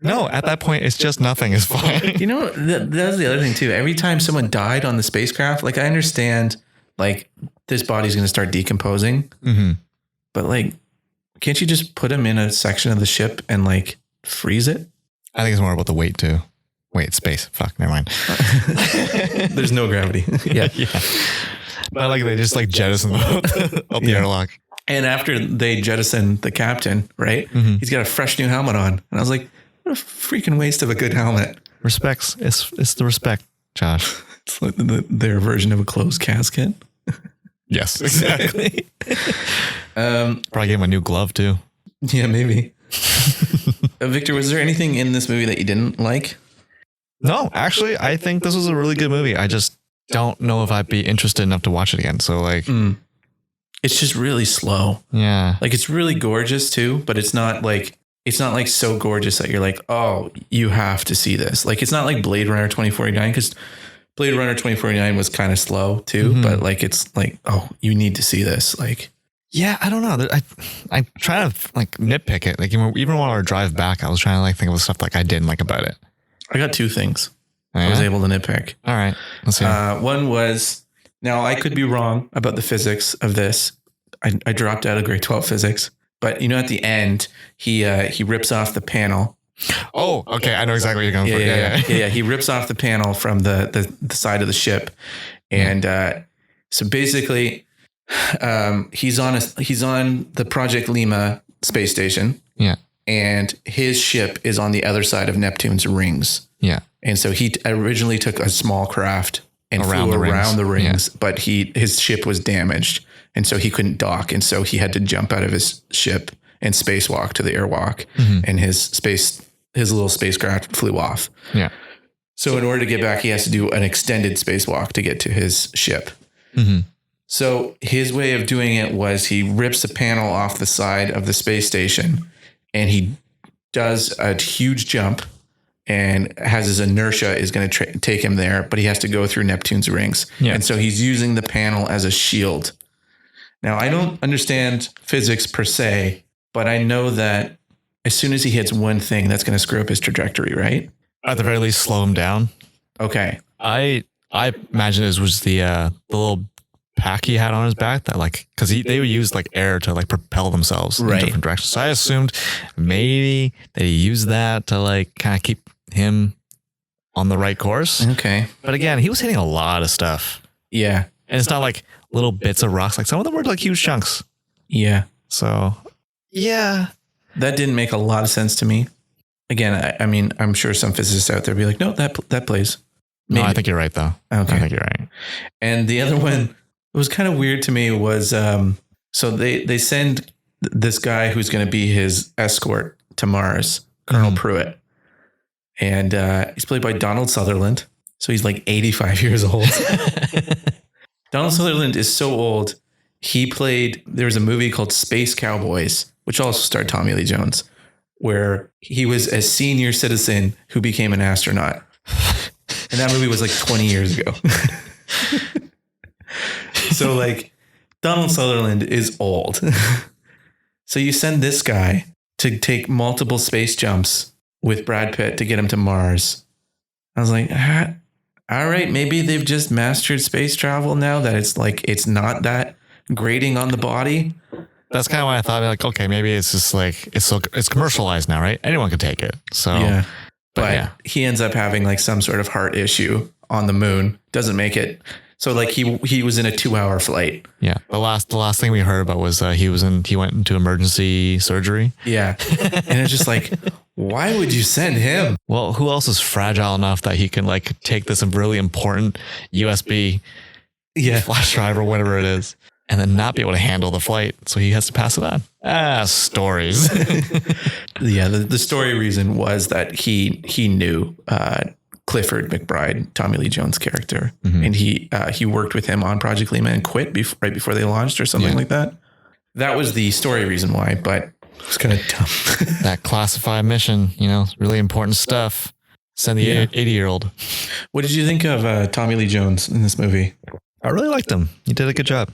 No, at that point, it's just nothing is fine. You know, that's the other thing too. Every time someone died on the spacecraft, like I understand, like this body's going to start decomposing, but like, can't you just put him in a section of the ship and like freeze it? I think it's more about the weight too. Wait, space. Fuck, never mind. There's no gravity. Yeah. But like they just like jettison out the airlock. And after they jettison the captain, right? He's got a fresh new helmet on. And I was like, what a freaking waste of a good helmet. Respects. It's the respect, Josh. It's like their version of a closed casket. Yes, exactly. Probably gave him a new glove too. Yeah, maybe. Victor, was there anything in this movie that you didn't like? No, actually, I think this was a really good movie. I just don't know if I'd be interested enough to watch it again. So like, it's just really slow. Yeah. Like it's really gorgeous too, but it's not like so gorgeous that you're like, oh, you have to see this. Like, it's not like Blade Runner 2049 because Blade Runner 2049 was kind of slow too, but like, it's like, oh, you need to see this. Like, yeah, I don't know. I try to like nitpick it. Like even while I drive back, I was trying to like think of the stuff like I didn't like about it. I got two things I was able to nitpick. All right. Let's see. One was, now I could be wrong about the physics of this. I dropped out of grade 12 physics, but you know, at the end, he rips off the panel. Oh, okay. I know exactly what you're going for. Yeah. He rips off the panel from the side of the ship. And so basically he's on the Project Lima space station. Yeah. And his ship is on the other side of Neptune's rings. Yeah. And so he originally took a small craft and flew around the rings, but his ship was damaged. And so he couldn't dock. And so he had to jump out of his ship and spacewalk to the airwalk. And his little spacecraft flew off. Yeah. So in order to get back, he has to do an extended spacewalk to get to his ship. So his way of doing it was he rips a panel off the side of the space station and he does a huge jump and has his inertia is going to take him there, but he has to go through Neptune's rings. Yeah. And so he's using the panel as a shield. Now, I don't understand physics per se, but I know that as soon as he hits one thing, that's going to screw up his trajectory, right? At the very least, slow him down. Okay. I imagine it was the little pack he had on his back that because they would use air to propel themselves in different directions. So I assumed maybe that he used that to kind of keep him on the right course. Okay. But again, he was hitting a lot of stuff. Yeah. And it's not like little bits of rocks. Some of them were huge chunks. Yeah. So yeah, that didn't make a lot of sense to me. Again, I mean, I'm sure some physicists out there be like, no, that plays. Maybe. No, I think you're right though. Okay. I think you're right. And the other one, it was kind of weird to me was, so they send this guy who's going to be his escort to Mars, Colonel Pruitt. And he's played by Donald Sutherland. So he's 85 years old. Donald Sutherland is so old. There was a movie called Space Cowboys, which also starred Tommy Lee Jones, where he was a senior citizen who became an astronaut. And that movie was 20 years ago. So Donald Sutherland is old. So you send this guy to take multiple space jumps with Brad Pitt to get him to Mars. I was like, all right, maybe they've just mastered space travel now that it's not that grating on the body. That's kind of why I thought okay, maybe it's just it's commercialized now, right? Anyone could take it. So yeah. But he ends up having some sort of heart issue on the moon. Doesn't make it. So he was in a 2-hour flight. Yeah. The last thing we heard about was he went into emergency surgery. Yeah. And it's just why would you send him? Well, who else is fragile enough that he can take this really important USB flash drive or whatever it is and then not be able to handle the flight. So he has to pass it on. Stories. Yeah. The story reason was that he knew, Clifford McBride, Tommy Lee Jones' character. Mm-hmm. And he worked with him on Project Lima and quit right before they launched or something like that. That was the story reason why, but it was kind of dumb. That classified mission, really important stuff. Send the 80-year-old. What did you think of Tommy Lee Jones in this movie? I really liked him. He did a good job.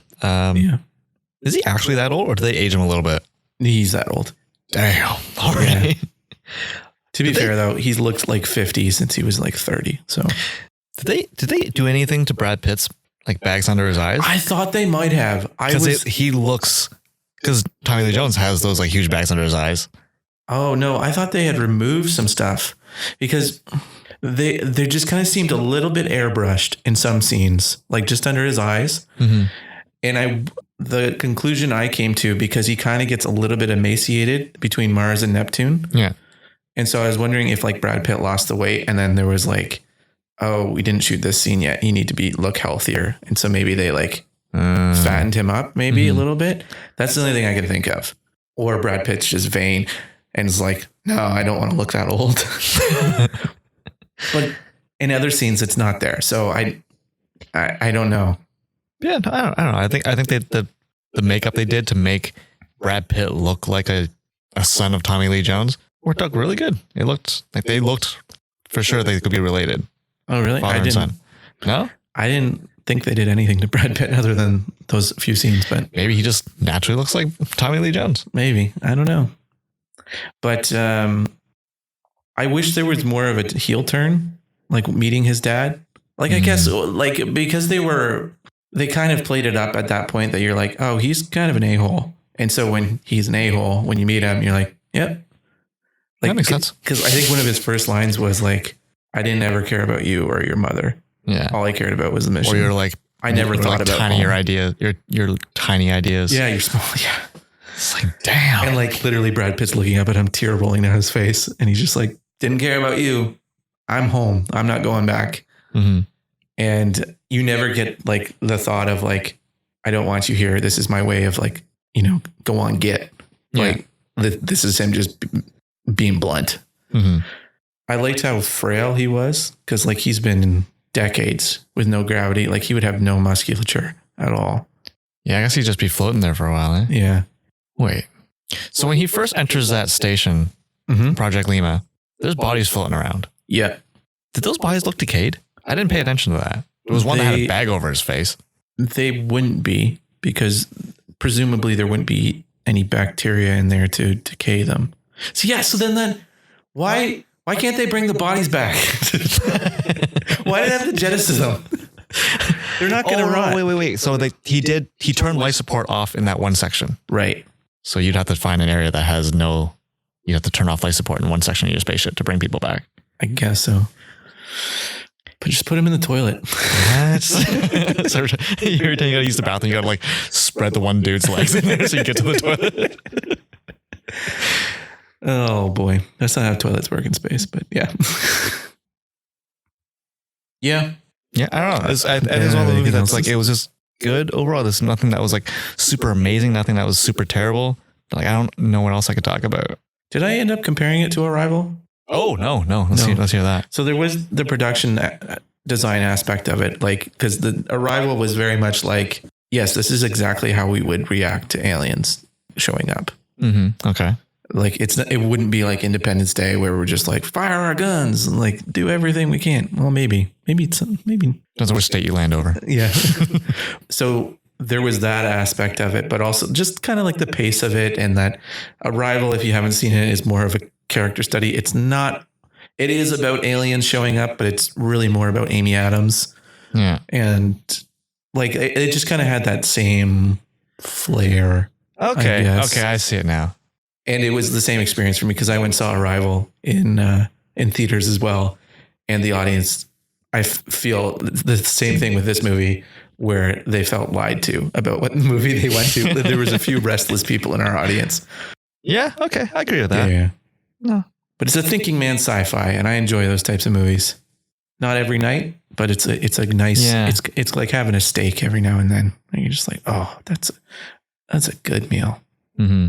Is he actually that old or do they age him a little bit? He's that old. Damn. All right. Yeah. To be fair, though, he's looked 50 since he was 30. So did they do anything to Brad Pitt's bags under his eyes? I thought they might have. He looks because Tommy Lee Jones has those huge bags under his eyes. Oh no, I thought they had removed some stuff because they just kind of seemed a little bit airbrushed in some scenes, just under his eyes. Mm-hmm. And the conclusion I came to, because he kind of gets a little bit emaciated between Mars and Neptune. Yeah. And so I was wondering if Brad Pitt lost the weight and then there was oh, we didn't shoot this scene yet. You need to look healthier. And so maybe they fattened him up maybe a little bit. That's the only thing I could think of. Or Brad Pitt's just vain and is no, I don't want to look that old. But in other scenes, it's not there. So I don't know. Yeah, I don't know. I think the makeup they did to make Brad Pitt look like a son of Tommy Lee Jones worked out really good. It looked they looked for sure they could be related. Oh, really? Father and son. No? I didn't think they did anything to Brad Pitt other than those few scenes, but maybe he just naturally looks like Tommy Lee Jones. Maybe. I don't know. But I wish there was more of a heel turn, meeting his dad. I guess because they kind of played it up at that point that you're oh, he's kind of an a-hole. And so when he's an a-hole, when you meet him, you're yep. That makes sense. Because I think one of his first lines was I didn't ever care about you or your mother. Yeah. All I cared about was the mission. Or you're I never thought about your idea, your tiny ideas. Yeah, you're small. Yeah. It's damn. And literally Brad Pitt's looking up at him, tear rolling down his face. And he's just didn't care about you. I'm home. I'm not going back. Mm-hmm. And you never get the thought of I don't want you here. This is my way of go on, get this is him just being blunt. Mm-hmm. I liked how frail he was because he's been in decades with no gravity. He would have no musculature at all. Yeah, I guess he'd just be floating there for a while. Eh? Yeah. Wait, So when he first enters that station, Project Lima, there's bodies floating around. Yeah. Did those bodies look decayed? I didn't pay attention to that. There was one that had a bag over his face. They wouldn't be, because presumably there wouldn't be any bacteria in there to decay them. So yeah, so then why can't they bring the bodies back? Why did they have to jettison them? They're not going to rot. Wait. So he turned life support off in that one section. Right. So you'd have to find an area that has you have to turn off life support in one section of your spaceship to bring people back. I guess so. But just put them in the toilet. So every time you gotta use the bathroom, you gotta like spread the one dude's legs in there so you get to the toilet. Oh boy. That's not how toilets work in space, but yeah. Yeah. Yeah, I don't know. It's one of the movies that's like, it was just good overall. There's nothing that was like super amazing, nothing that was super terrible. Like, I don't know what else I could talk about. Did I end up comparing it to Arrival? Oh, no. Let's hear that. So there was the production design aspect of it, like, because the Arrival was very much like, yes, this is exactly how we would react to aliens showing up. Mm-hmm. Okay. Like, it wouldn't be like Independence Day where we're just like, fire our guns and like do everything we can. Well, maybe depends on which state you land over. Yeah. So there was that aspect of it, but also just kind of like the pace of it, and that Arrival, if you haven't seen it, is more of a character study. It is about aliens showing up, but it's really more about Amy Adams. Yeah. And like, it just kind of had that same flair. Okay. I see it now. And it was the same experience for me, because I went and saw Arrival in theaters as well. And the audience, I feel the same thing with this movie, where they felt lied to about what movie they went to. There was a few restless people in our audience. Yeah. Okay. I agree with that. Yeah. No. But it's a thinking man sci-fi, and I enjoy those types of movies. Not every night, but it's a nice, it's like having a steak every now and then. And you're just like, oh, that's a good meal. Mm-hmm.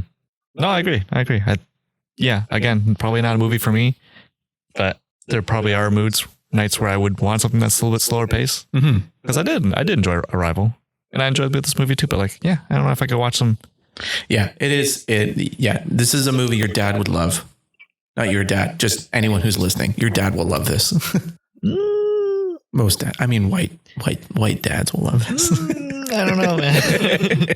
No, I agree. Again, probably not a movie for me, but there probably are nights where I would want something that's a little bit slower pace. Because I did enjoy Arrival, and I enjoyed this movie too. But like, yeah, I don't know if I could watch some. Yeah, it is. This is a movie your dad would love. Not your dad, just anyone who's listening. Your dad will love this. Most white dads will love this. I don't know, man.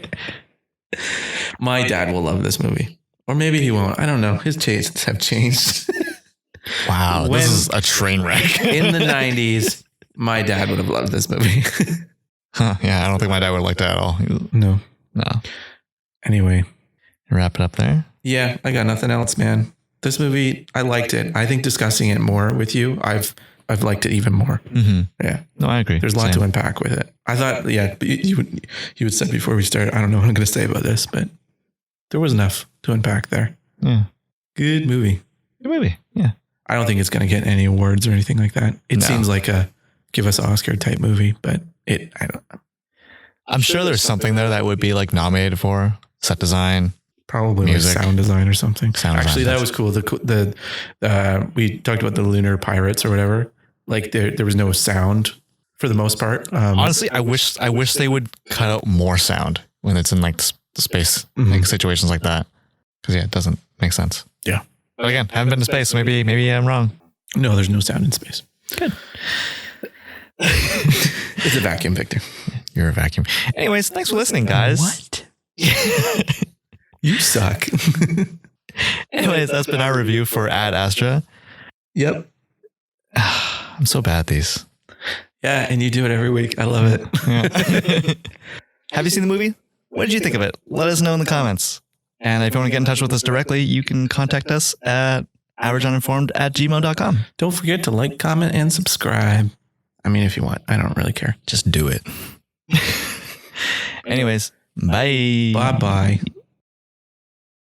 My dad will love this movie, or maybe he won't. I don't know. His tastes have changed. Wow, this is a train wreck. In the 90s, my dad would have loved this movie. Huh, yeah, I don't think my dad would like that at all. No. Anyway, wrap it up there. Yeah, I got nothing else, man. This movie, I liked it. I think discussing it more with you, I've liked it even more. Mm-hmm. Yeah. No, I agree. There's a lot to unpack with it. I thought, you had said before we started, I don't know what I'm going to say about this, but there was enough to unpack there. Yeah. Good movie. Yeah. I don't think it's going to get any awards or anything like that. It seems like a give us Oscar type movie, but I don't know. I'm sure there's something there that would be like nominated for set design. Probably music. Like sound design or something. Actually, that was cool. We talked about the lunar pirates or whatever. Like there was no sound for the most part. Honestly, I wish they would cut out more sound when it's in like the space like situations like that. Because it doesn't make sense. Yeah. But again, haven't been to space, so maybe I'm wrong. No, there's no sound in space. Good. It's a vacuum, Victor. You're a vacuum. Anyways, thanks for listening, guys. What? You suck. Anyways, that's been our review for Ad Astra. Yep. I'm so bad at these. Yeah, and you do it every week. I love it. Yeah. Have you seen the movie? What did you think of it? Let us know in the comments. And if you want to get in touch with us directly, you can contact us at averageuninformed@gmail.com. Don't forget to like, comment, and subscribe. I mean, if you want. I don't really care. Just do it. Anyways, bye. Bye-bye.